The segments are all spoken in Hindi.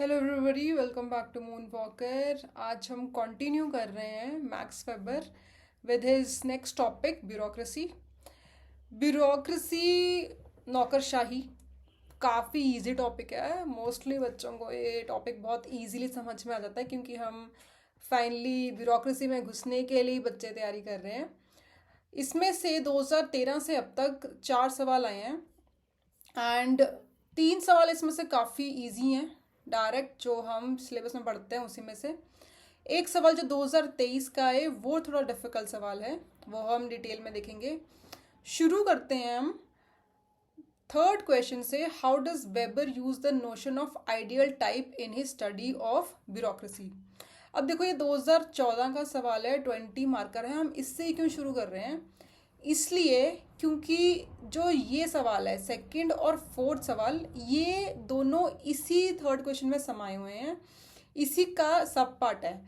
Hello everybody, welcome back to Moon Walker. आज हम कंटिन्यू कर रहे हैं Max Weber with his next topic bureaucracy. Bureaucracy, नौकरशाही, काफ़ी इजी टॉपिक है। मोस्टली बच्चों को ये टॉपिक बहुत इजीली समझ में आ जाता है क्योंकि हम फाइनली ब्यूरोक्रेसी में घुसने के लिए बच्चे तैयारी कर रहे हैं। इसमें से 2013 से अब तक 4 सवाल आए हैं एंड 3 सवाल इसमें से काफ़ी इजी हैं, डायरेक्ट जो हम सिलेबस में पढ़ते हैं उसी में से। एक सवाल जो 2023 का है वो थोड़ा डिफिकल्ट सवाल है, वो हम डिटेल में देखेंगे। शुरू करते हैं हम थर्ड क्वेश्चन से। How does Weber use the notion of ideal type in his study of bureaucracy. अब देखो, ये 2014 का सवाल है, 20 मार्कर है। हम इससे ही क्यों शुरू कर रहे हैं? इसलिए क्योंकि जो ये सवाल है, सेकंड और फोर्थ सवाल, ये दोनों इसी थर्ड क्वेश्चन में समाये हुए हैं, इसी का सब पार्ट है।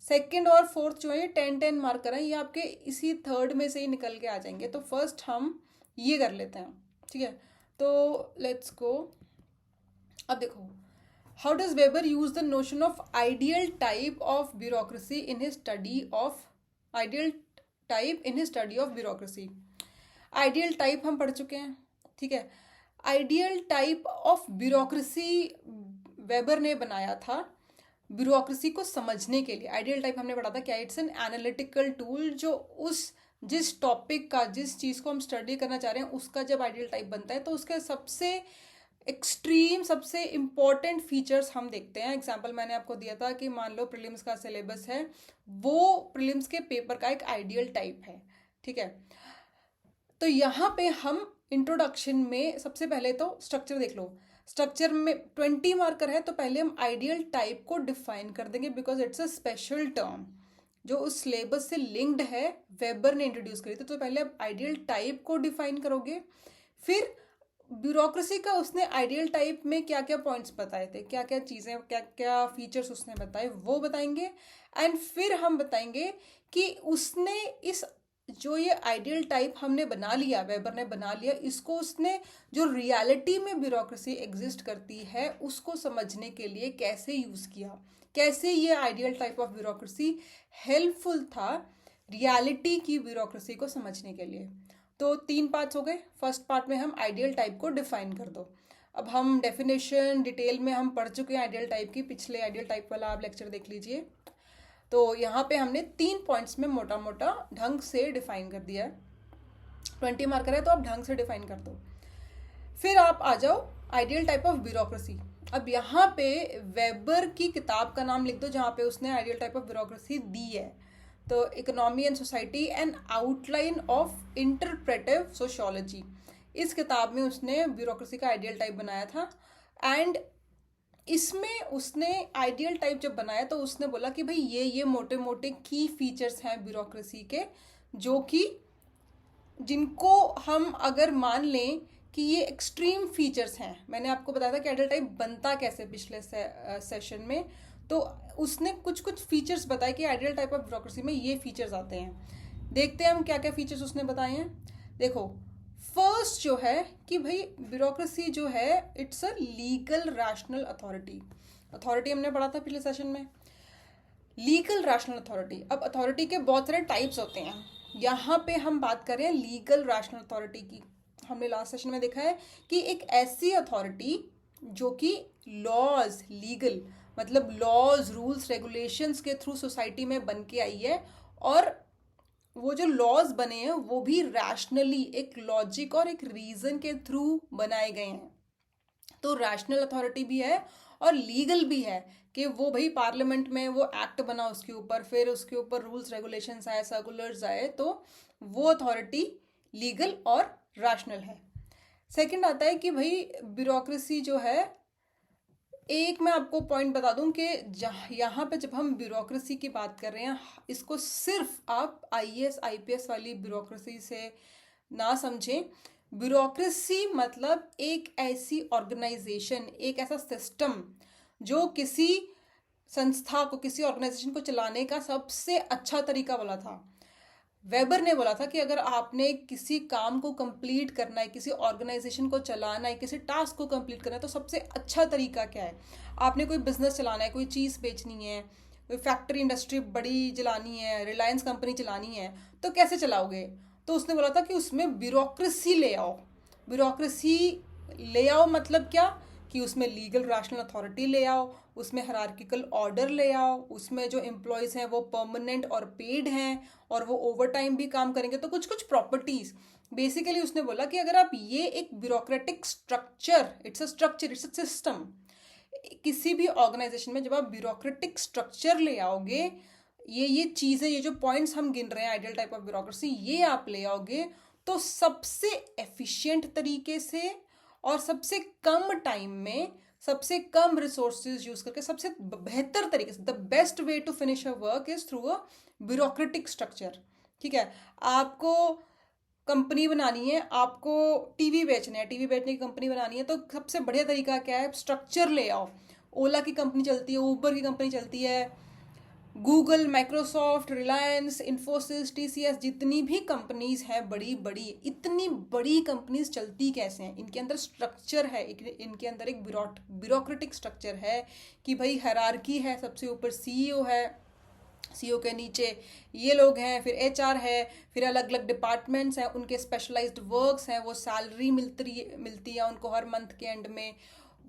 सेकंड और फोर्थ जो है 10-10 मार्कर हैं, ये आपके इसी थर्ड में से ही निकल के आ जाएंगे। तो फर्स्ट हम ये कर लेते हैं, ठीक है? तो लेट्स गो। अब देखो, how does Weber use the notion of ideal type of bureaucracy in his study of bureaucracy. Ideal type हम पढ़ चुके हैं, ठीक है? Ideal type of bureaucracy weber ने बनाया था ब्यूरोक्रेसी को समझने के लिए। आइडियल टाइप हमने पढ़ा था क्या? इट्स एन एनालिटिकल टूल जो जिस टॉपिक का, जिस चीज़ को हम स्टडी करना चाह रहे हैं उसका जब आइडियल टाइप बनता है तो उसके सबसे एक्सट्रीम, सबसे इम्पॉर्टेंट फीचर्स हम देखते हैं। एग्जाम्पल मैंने आपको दिया था कि मान लो प्रीलिम्स का सिलेबस है, वो प्रीलिम्स के पेपर का एक आइडियल टाइप है, ठीक है? तो यहाँ पे हम इंट्रोडक्शन में सबसे पहले तो स्ट्रक्चर देख लो। स्ट्रक्चर में 20 मार्कर है, तो पहले हम आइडियल टाइप को डिफाइन कर देंगे because it's a special term जो उस सिलेबस से लिंक्ड है, वेबर ने इंट्रोड्यूस करी थी। तो पहले आप आइडियल टाइप को डिफाइन करोगे, फिर ब्यूरोक्रेसी का उसने आइडियल टाइप में क्या क्या पॉइंट्स बताए थे, क्या क्या चीज़ें, क्या क्या फीचर्स उसने बताए, वो बताएंगे। एंड फिर हम बताएंगे कि उसने इस जो ये आइडियल टाइप हमने बना लिया, वेबर ने बना लिया, इसको उसने जो रियलिटी में ब्यूरोक्रेसी एग्जिस्ट करती है उसको समझने के लिए कैसे यूज़ किया, कैसे ये ideal type of bureaucracy helpful था रियलिटी की ब्यूरोक्रेसी को समझने के लिए। तो 3 पार्ट्स हो गए। फर्स्ट पार्ट में हम आइडियल टाइप को डिफाइन कर दो। अब हम डेफिनेशन डिटेल में हम पढ़ चुके हैं आइडियल टाइप की, पिछले आइडियल टाइप वाला आप लेक्चर देख लीजिए। तो यहाँ पे हमने 3 पॉइंट्स में मोटा मोटा ढंग से डिफाइन कर दिया है। 20 मार्कर है तो आप ढंग से डिफाइन कर दो। फिर आप आ जाओ आइडियल टाइप ऑफ ब्यूरोक्रेसी। अब यहाँ पे वेबर की किताब का नाम लिख दो जहाँ पे उसने आइडियल टाइप ऑफ ब्यूरोक्रेसी दी है। तो economy and society and outline of interpretive sociology, इस किताब में उसने ब्यूरोक्रेसी का आइडियल टाइप बनाया था। एंड इसमें उसने आइडियल टाइप जब बनाया तो उसने बोला कि भाई ये मोटे मोटे की फीचर्स हैं ब्यूरोक्रेसी के, जो कि जिनको हम अगर मान लें कि ये एक्सट्रीम फीचर्स हैं। मैंने आपको बताया था कि आइडियल टाइप बनता कैसे पिछले सेशन में, तो उसने कुछ कुछ फीचर्स बताए कि आइडियल टाइप ऑफ ब्यूरोक्रेसी में ये फीचर्स आते हैं। देखते हैं हम क्या क्या फीचर्स उसने बताए हैं। देखो, फर्स्ट जो है कि भाई ब्यूरोक्रेसी जो है it's a legal rational authority. Authority हमने पढ़ा था पिछले सेशन में, लीगल रैशनल अथॉरिटी। अब अथॉरिटी के बहुत सारे टाइप्स होते हैं, यहाँ पे हम बात कर रहे हैं लीगल रैशनल अथॉरिटी की। हमने लास्ट सेशन में देखा है कि एक ऐसी अथॉरिटी जो कि लॉज, लीगल मतलब लॉज, रूल्स, रेगुलेशंस के थ्रू सोसाइटी में बन के आई है, और वो जो लॉज बने हैं वो भी रैशनली, एक लॉजिक और एक रीजन के थ्रू बनाए गए हैं। तो रैशनल अथॉरिटी भी है और लीगल भी है कि वो भाई पार्लियामेंट में वो एक्ट बना उसके ऊपर, फिर उसके ऊपर रूल्स रेगुलेशंस आए, सर्कुलर्स आए, तो वो अथॉरिटी लीगल और रैशनल है। सेकंड आता है कि भाई ब्यूरोक्रेसी जो है, एक मैं आपको पॉइंट बता दूं कि यहाँ पे जब हम ब्यूरोक्रेसी की बात कर रहे हैं, इसको सिर्फ आप आईएएस आईपीएस वाली ब्यूरोक्रेसी से ना समझें। ब्यूरोक्रेसी मतलब एक ऐसी ऑर्गेनाइजेशन, एक ऐसा सिस्टम जो किसी संस्था को, किसी ऑर्गेनाइजेशन को चलाने का सबसे अच्छा तरीका वाला था। वेबर ने बोला था कि अगर आपने किसी काम को कंप्लीट करना है, किसी ऑर्गेनाइजेशन को चलाना है, किसी टास्क को कंप्लीट करना है, तो सबसे अच्छा तरीका क्या है? आपने कोई बिजनेस चलाना है, कोई चीज़ बेचनी है, कोई फैक्ट्री इंडस्ट्री बड़ी चलानी है, रिलायंस कंपनी चलानी है, तो कैसे चलाओगे? तो उसने बोला था कि उसमें ब्यूरोक्रेसी ले आओ। ब्यूरोक्रेसी ले आओ मतलब क्या? कि उसमें लीगल रैशनल अथॉरिटी ले आओ, उसमें हायरार्किकल ऑर्डर ले आओ, उसमें जो एम्प्लॉयज़ हैं वो परमानेंट और पेड हैं और वो ओवर टाइम भी काम करेंगे, तो कुछ कुछ प्रॉपर्टीज़। बेसिकली उसने बोला कि अगर आप ये एक bureaucratic structure, it's a structure, it's a system, किसी भी ऑर्गेनाइजेशन में जब आप ब्यूरोक्रेटिक स्ट्रक्चर ले आओगे, ये चीज़ें, ये जो पॉइंट्स हम गिन रहे हैं आइडियल टाइप ऑफ ब्यूरोक्रेसी, ये आप ले आओगे, तो सबसे एफिशिएंट तरीके से और सबसे कम टाइम में, सबसे कम रिसोर्सेज यूज करके, सबसे बेहतर तरीके से, the best way to finish a work is through a bureaucratic structure. ठीक है, आपको कंपनी बनानी है, आपको टीवी बेचने हैं, टीवी बेचने की कंपनी बनानी है, तो सबसे बढ़िया तरीका क्या है? स्ट्रक्चर ले आओ। ओला की कंपनी चलती है, ऊबर की कंपनी चलती है, Google, Microsoft, Reliance, Infosys, TCS, जितनी भी कंपनीज हैं बड़ी बड़ी, इतनी बड़ी कंपनीज चलती कैसे हैं? इनके अंदर स्ट्रक्चर है, इनके अंदर एक ब्यूरोक्रेटिक स्ट्रक्चर है कि भाई हायरार्की है, सबसे ऊपर सीईओ है, सीईओ के नीचे ये लोग हैं, फिर एचआर है, फिर अलग अलग डिपार्टमेंट्स हैं, उनके स्पेशलाइज्ड वर्क्स हैं, वो सैलरी मिलती है उनको हर मंथ के एंड में,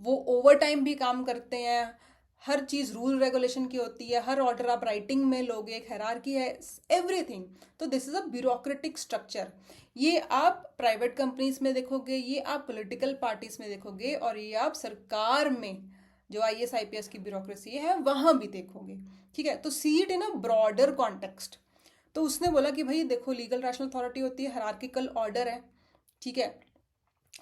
वो ओवर टाइम भी काम करते हैं, हर चीज़ रूल रेगुलेशन की होती है, हर ऑर्डर आप राइटिंग में लोगे, एक हायरार्की है, एवरीथिंग। तो this is a bureaucratic structure. ये आप प्राइवेट कंपनीज में देखोगे, ये आप पॉलिटिकल पार्टीज में देखोगे, और ये आप सरकार में जो आईएएस आईपीएस की ब्यूरोक्रेसी है वहाँ भी देखोगे। ठीक है, तो see it in a broader context. तो उसने बोला कि भाई देखो, लीगल रैशनल अथॉरिटी होती है, हायरार्किकल ऑर्डर है। ठीक है,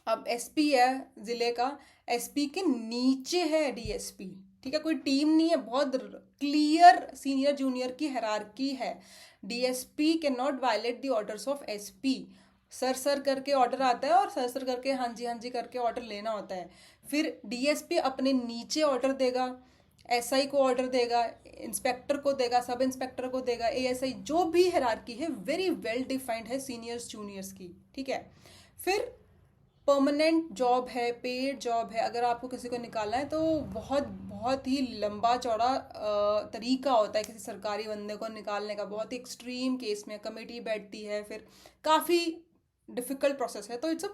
अब एसपी है जिले का, एसपी के नीचे है डीएसपी। ठीक है, कोई टीम नहीं है, बहुत क्लियर सीनियर जूनियर की हायरार्की है। DSP can not violate the orders of SP. Sir sir करके ऑर्डर आता है और सर करके हाँ जी करके ऑर्डर लेना होता है। फिर डीएसपी अपने नीचे ऑर्डर देगा, एसआई को ऑर्डर देगा, इंस्पेक्टर को देगा, सब इंस्पेक्टर को देगा, एएसआई, जो भी हायरार्की है वेरी वेल डिफाइंड है सीनियर्स जूनियर्स की। ठीक है, फिर परमानेंट जॉब है, पेड जॉब है, अगर आपको किसी को निकालना है तो बहुत बहुत ही लंबा चौड़ा तरीका होता है किसी सरकारी बंदे को निकालने का। बहुत ही एक्सट्रीम केस में कमेटी बैठती है, फिर काफ़ी डिफिकल्ट प्रोसेस है, तो it's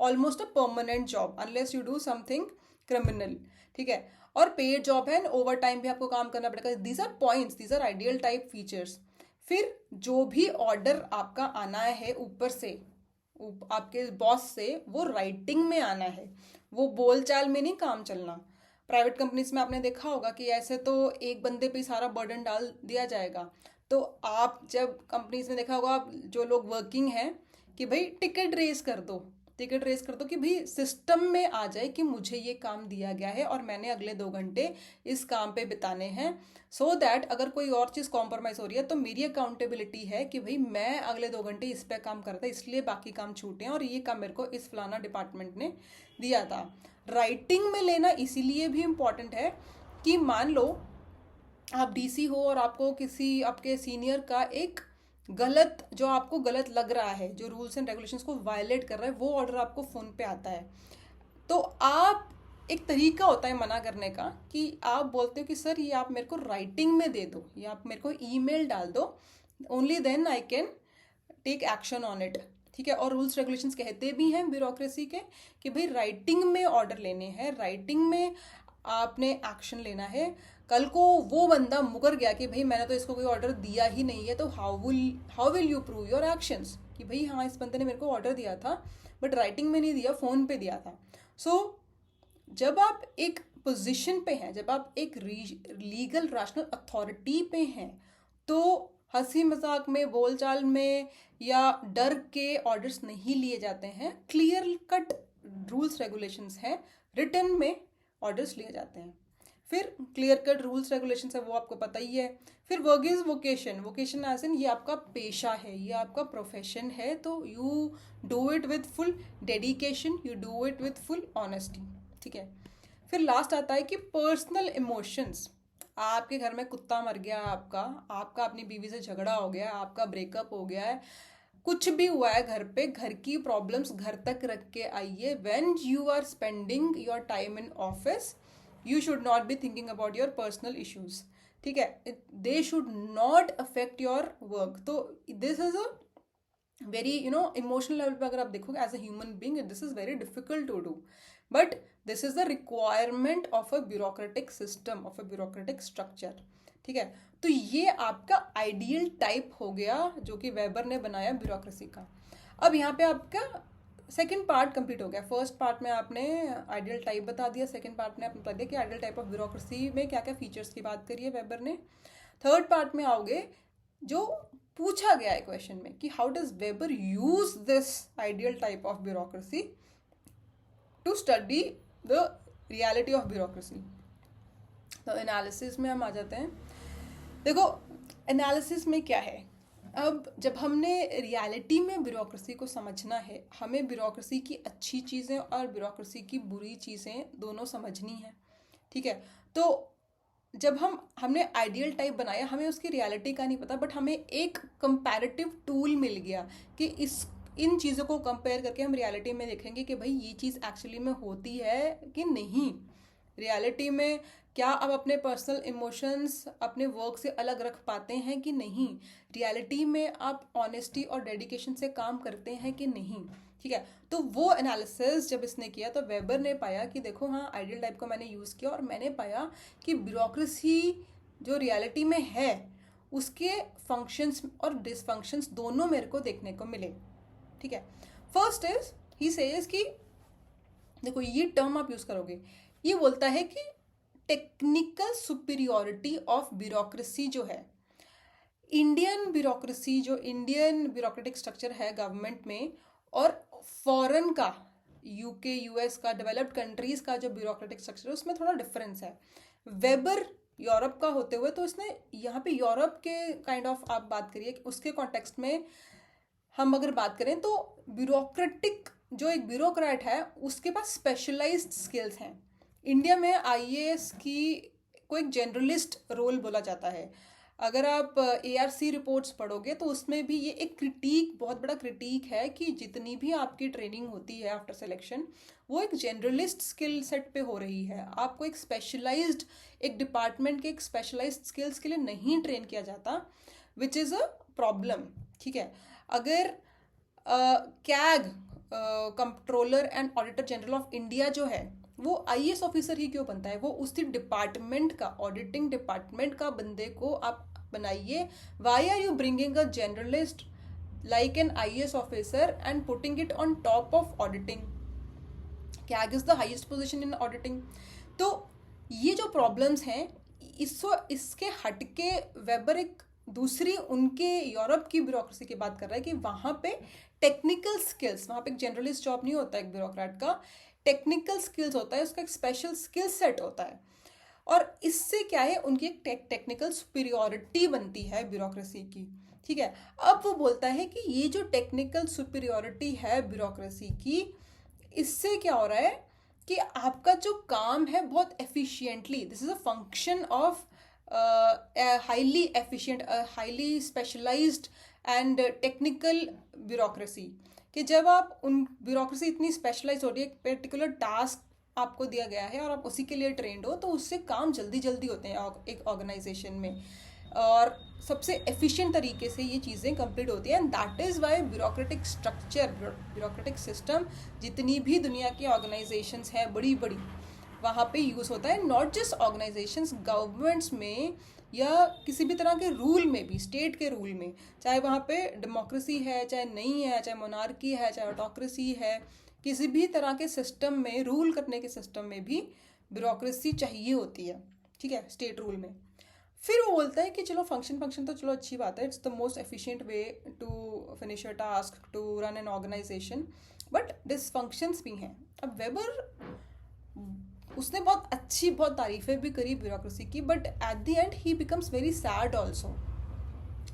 almost a permanent job unless you do something criminal. ठीक है, और पेड जॉब है, ओवर टाइम भी आपको काम करना पड़ेगा। These are points, these are ideal type features. फिर जो भी ऑर्डर आपका आना है ऊपर से, आपके बॉस से, वो राइटिंग में आना है, वो बोलचाल में नहीं काम चलना। प्राइवेट कंपनीज में आपने देखा होगा कि ऐसे तो एक बंदे पे सारा बर्डन डाल दिया जाएगा। तो आप जब कंपनीज में देखा होगा, आप जो लोग वर्किंग हैं, कि भाई टिकट रेस कर दो, टिकट रेस कर दो कि भाई सिस्टम में आ जाए कि मुझे ये काम दिया गया है और मैंने अगले 2 घंटे इस काम पे बिताने हैं, सो दैट अगर कोई और चीज़ कॉम्प्रोमाइज़ हो रही है तो मेरी अकाउंटेबिलिटी है कि भाई मैं अगले 2 घंटे इस पे काम करता, इसलिए बाकी काम छूटे हैं और ये काम मेरे को इस फलाना डिपार्टमेंट ने दिया था। राइटिंग में लेना इसीलिए भी इम्पॉर्टेंट है कि मान लो आप डीसी हो और आपको किसी आपके सीनियर का एक गलत, जो आपको गलत लग रहा है, जो रूल्स एंड रेगुलेशंस को वायलेट कर रहा है, वो ऑर्डर आपको फ़ोन पे आता है, तो आप, एक तरीका होता है मना करने का कि आप बोलते हो कि सर ये आप मेरे को राइटिंग में दे दो, या आप मेरे को ईमेल डाल दो, only then I can take action on it. ठीक है, और रूल्स रेगुलेशंस कहते भी हैं ब्यूरोक्रेसी के कि भाई राइटिंग में ऑर्डर लेने हैं, राइटिंग में आपने एक्शन लेना है। कल को वो बंदा मुकर गया कि भाई मैंने तो इसको कोई ऑर्डर दिया ही नहीं है, तो how will you prove your actions कि भाई हाँ इस बंदे ने मेरे को ऑर्डर दिया था बट राइटिंग में नहीं दिया, फ़ोन पे दिया था। सो जब आप एक पोजीशन पे हैं, जब आप एक लीगल रैशनल अथॉरिटी पे हैं, तो हंसी मजाक में, बोलचाल में या डर के ऑर्डर्स नहीं लिए जाते हैं। क्लियर कट रूल्स रेगुलेशंस हैं, रिटर्न में ऑर्डर्स लिए जाते हैं। फिर क्लियर कट रूल्स रेगुलेशंस है, वो आपको पता ही है। फिर work is vocation, vocation as in ये आपका पेशा है, ये आपका प्रोफेशन है, तो you do it with full dedication, you do it with full honesty. ठीक है, फिर लास्ट आता है कि पर्सनल इमोशंस। आपके घर में कुत्ता मर गया, आपका आपका अपनी बीवी से झगड़ा हो गया, आपका ब्रेकअप हो गया है, कुछ भी हुआ है घर पे, घर की प्रॉब्लम्स घर तक रख के आइए. When you are spending your time in office, you should not be thinking about your personal issues. ठीक है, they should not affect your work. तो this is a very emotional level पे अगर आप देखोगे as a human being, this is very difficult to do, but this is the requirement of a bureaucratic system, of a bureaucratic structure. ठीक है, तो ये आपका आइडियल टाइप हो गया जो कि वेबर ने बनाया ब्यूरोक्रेसी का. अब यहाँ पे आपका सेकेंड पार्ट कंप्लीट हो गया. फर्स्ट पार्ट में आपने आइडियल टाइप बता दिया, सेकेंड पार्ट में आपने बता दिया कि आइडियल टाइप ऑफ ब्यूरोक्रेसी में क्या क्या फीचर्स की बात करी है वेबर ने. थर्ड पार्ट में आओगे जो पूछा गया है क्वेश्चन में कि how does Weber use this ideal type of bureaucracy to study the reality of bureaucracy. तो एनालिसिस में हम आ जाते हैं. देखो एनालिसिस में क्या है, अब जब हमने रियलिटी में ब्यूरोक्रेसी को समझना है, हमें ब्यूरोक्रेसी की अच्छी चीज़ें और ब्यूरोक्रेसी की बुरी चीज़ें दोनों समझनी है. ठीक है, तो जब हमने आइडियल टाइप बनाया, हमें उसकी रियलिटी का नहीं पता, बट हमें एक कंपैरेटिव टूल मिल गया कि इन चीज़ों को कंपेयर करके हम रियलिटी में देखेंगे कि भाई ये चीज़ एक्चुअली में होती है कि नहीं. रियलिटी में क्या आप अपने पर्सनल इमोशंस अपने वर्क से अलग रख पाते हैं कि नहीं. रियलिटी में आप ऑनेस्टी और डेडिकेशन से काम करते हैं कि नहीं. ठीक है, तो वो एनालिसिस जब इसने किया तो वेबर ने पाया कि देखो हाँ, आइडियल टाइप को मैंने यूज़ किया और मैंने पाया कि ब्यूरोक्रेसी जो रियलिटी में है उसके फंक्शंस और डिसफंक्शंस दोनों मेरे को देखने को मिले. ठीक है, फर्स्ट इज ही सेज कि देखो ये टर्म आप यूज़ करोगे, ये बोलता है कि टेक्निकल सुपीरियोरिटी ऑफ ब्यूरोक्रेसी जो है, इंडियन ब्यूरोक्रेसी जो इंडियन ब्यूरोक्रेटिक स्ट्रक्चर है गवर्नमेंट में और फॉरेन का, यूके यूएस का, डेवलप्ड कंट्रीज का जो ब्यूरोक्रेटिक स्ट्रक्चर है उसमें थोड़ा डिफरेंस है. वेबर यूरोप का होते हुए तो इसने यहाँ पे यूरोप के काइंड ऑफ आप बात करिए कि उसके कॉन्टेक्स्ट में हम अगर बात करें तो ब्यूरोक्रेटिक जो एक ब्यूरोक्रेट है उसके पास स्पेशलाइज्ड स्किल्स हैं. इंडिया में आईएएस की को एक जनरलिस्ट रोल बोला जाता है. अगर आप एआरसी रिपोर्ट्स पढ़ोगे तो उसमें भी ये एक क्रिटिक, बहुत बड़ा क्रिटिक है कि जितनी भी आपकी ट्रेनिंग होती है आफ्टर सिलेक्शन वो एक जनरलिस्ट स्किल सेट पे हो रही है. आपको एक स्पेशलाइज्ड, एक डिपार्टमेंट के एक स्पेशलाइज्ड स्किल्स के लिए नहीं ट्रेन किया जाता, विच इज़ अ प्रॉब्लम. ठीक है, अगर CAG controller and auditor general of India जो है वो आईएएस ऑफिसर ही क्यों बनता है, वो उसी डिपार्टमेंट का, ऑडिटिंग डिपार्टमेंट का बंदे को आप बनाइए. Why are you bringing a generalist like an IAS officer and putting it on top of auditing. CAG is the highest position in auditing. तो ये जो प्रॉब्लम्स हैं इसके हटके वेबर एक दूसरी उनके यूरोप की ब्यूरोक्रेसी की बात कर रहा है कि वहाँ पे टेक्निकल स्किल्स, वहाँ पे एक जनरलिस्ट जॉब नहीं होता एक ब्यूरोक्रेट का, टेक्निकल स्किल्स होता है, उसका एक स्पेशल स्किल सेट होता है. और इससे क्या है, उनकी एक टेक्निकल सुपीरियोरिटी बनती है ब्यूरोक्रेसी की. ठीक है, अब वो बोलता है कि ये जो टेक्निकल सुपीरियोरिटी है ब्यूरोक्रेसी की, इससे क्या हो रहा है कि आपका जो काम है बहुत efficiently, this is a function of highly efficient, highly specialised and technical bureaucracy. कि जब आप उन ब्यूरोक्रेसी इतनी स्पेशलाइज हो रही है, एक पर्टिकुलर टास्क आपको दिया गया है और आप उसी के लिए ट्रेंड हो, तो उससे काम जल्दी जल्दी होते हैं एक ऑर्गेनाइजेशन में और सबसे एफिशिएंट तरीके से ये चीज़ें कंप्लीट होती हैं. And that is Y bureaucratic structure, bureaucratic system जितनी भी दुनिया की ऑर्गेनाइजेशंस हैं बड़ी बड़ी, वहाँ पे यूज़ होता है. नॉट जस्ट ऑर्गेनाइजेशंस, गवर्नमेंट्स में या किसी भी तरह के रूल में भी, स्टेट के रूल में, चाहे वहाँ पे डेमोक्रेसी है चाहे नहीं है, चाहे मोनार्की है चाहे ऑटोक्रेसी है, किसी भी तरह के सिस्टम में, रूल करने के सिस्टम में भी ब्यूरोक्रेसी चाहिए होती है. ठीक है, स्टेट रूल में. फिर वो बोलता है कि चलो फंक्शन तो चलो अच्छी बात है, it's the most efficient way to finish your task, to run an organisation, but dysfunctions भी हैं. अब वेबर उसने बहुत अच्छी, बहुत तारीफें भी करी ब्यूरोक्रेसी की, but at the and he becomes very sad also.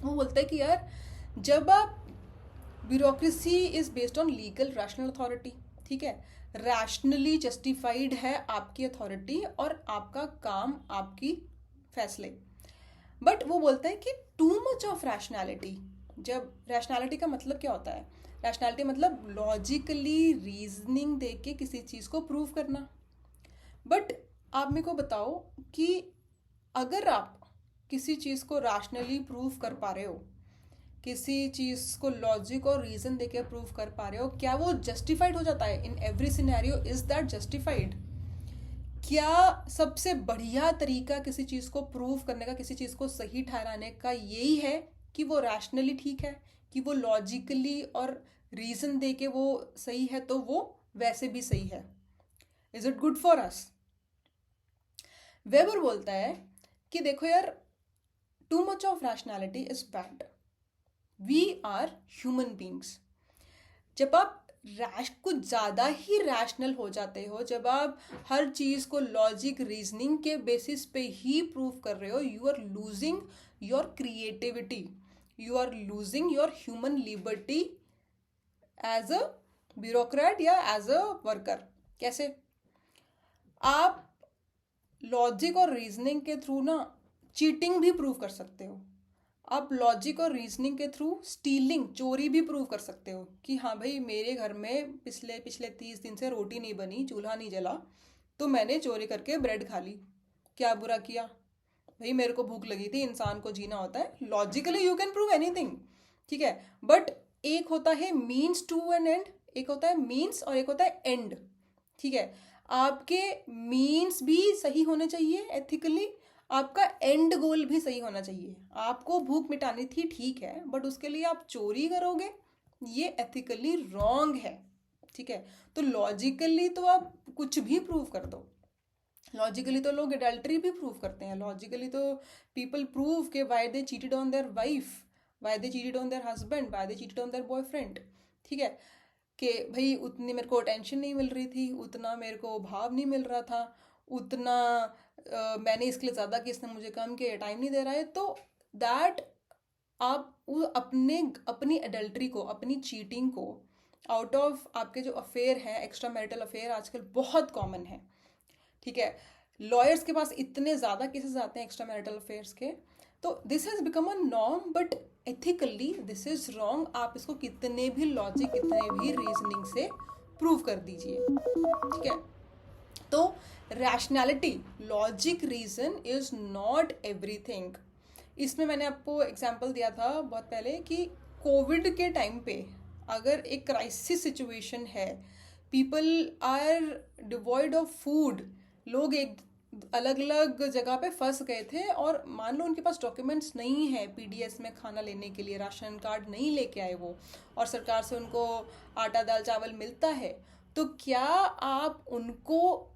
वो बोलता है कि यार जब आप, bureaucracy is based on legal rational authority. ठीक है, रैशनली जस्टिफाइड है आपकी अथॉरिटी और आपका काम आपकी फैसले। बट वो बोलता है कि टू मच ऑफ रैशनैलिटी, जब रैशनैलिटी का मतलब क्या होता है, रैशनैलिटी मतलब लॉजिकली रीजनिंग दे के किसी चीज़ को प्रूव करना। बट आप मेरे को बताओ कि अगर आप किसी चीज़ को रैशनली प्रूव कर पा रहे हो, किसी चीज़ को लॉजिक और रीज़न देके प्रूव कर पा रहे हो, क्या वो जस्टिफाइड हो जाता है in every scenario? Is that justified? क्या सबसे बढ़िया तरीका किसी चीज़ को प्रूव करने का, किसी चीज़ को सही ठहराने का यही है कि वो रैशनली ठीक है, कि वो लॉजिकली और रीज़न दे के वो सही है, तो वो वैसे भी सही है? Is it good for us? Weber बोलता है कि देखो यार, too much of rationality is bad, we are human beings. जब आप कुछ ज़्यादा ही रैशनल हो जाते हो, जब आप हर चीज़ को लॉजिक रीजनिंग के बेसिस पे ही प्रूव कर रहे हो, you are losing your creativity, you are losing your human liberty as a bureaucrat या एज अ वर्कर। कैसे? आप लॉजिक और रीजनिंग के थ्रू ना चीटिंग भी प्रूव कर सकते हो। आप लॉजिक और रीजनिंग के थ्रू स्टीलिंग, चोरी भी प्रूव कर सकते हो कि हाँ भाई, मेरे घर में पिछले 30 दिन से रोटी नहीं बनी, चूल्हा नहीं जला, तो मैंने चोरी करके ब्रेड खा ली। क्या बुरा किया भाई? मेरे को भूख लगी थी, इंसान को जीना होता है। Logically you can prove anything, ठीक है। बट एक होता है मीन्स टू एन एंड, एक होता है मीन्स और एक होता है एंड, ठीक है। आपके मीन्स भी सही होने चाहिए एथिकली, आपका एंड गोल भी सही होना चाहिए। आपको भूख मिटानी थी, ठीक है, बट उसके लिए आप चोरी करोगे, ये एथिकली रॉन्ग है, ठीक है। तो लॉजिकली तो आप कुछ भी प्रूव कर दो। लॉजिकली तो लोग एडल्ट्री भी प्रूव करते हैं। लॉजिकली तो पीपल प्रूव के why they cheated on their wife, why they cheated on their husband, why they cheated on their boyfriend, ठीक है। कि भाई उतनी मेरे को अटेंशन नहीं मिल रही थी, उतना मेरे को भाव नहीं मिल रहा था, उतना मैंने इसके लिए ज़्यादा कि इसने मुझे कम किया, टाइम नहीं दे रहा है। तो दैट आप अपने अपनी एडल्ट्री को, अपनी चीटिंग को आउट ऑफ आपके जो अफेयर हैं, एक्स्ट्रा मैरिटल अफेयर आजकल बहुत कॉमन है, ठीक है। लॉयर्स के पास इतने ज़्यादा केसेस आते हैं एक्स्ट्रा मैरिटल अफेयर्स के, तो this has become a norm, but ethically this is wrong. आप इसको कितने भी लॉजिक, कितने भी रीजनिंग से प्रूव कर दीजिए, ठीक है। तो rationality, logic, reason is not everything. इसमें मैंने आपको एग्जांपल दिया था बहुत पहले कि कोविड के टाइम पे अगर एक क्राइसिस सिचुएशन है, people are devoid of food, लोग एक अलग अलग जगह पे फंस गए थे, और मान लो उनके पास डॉक्यूमेंट्स नहीं है पीडीएस में खाना लेने के लिए, राशन कार्ड नहीं लेके आए वो, और सरकार से उनको आटा दाल चावल मिलता है, तो क्या आप उनको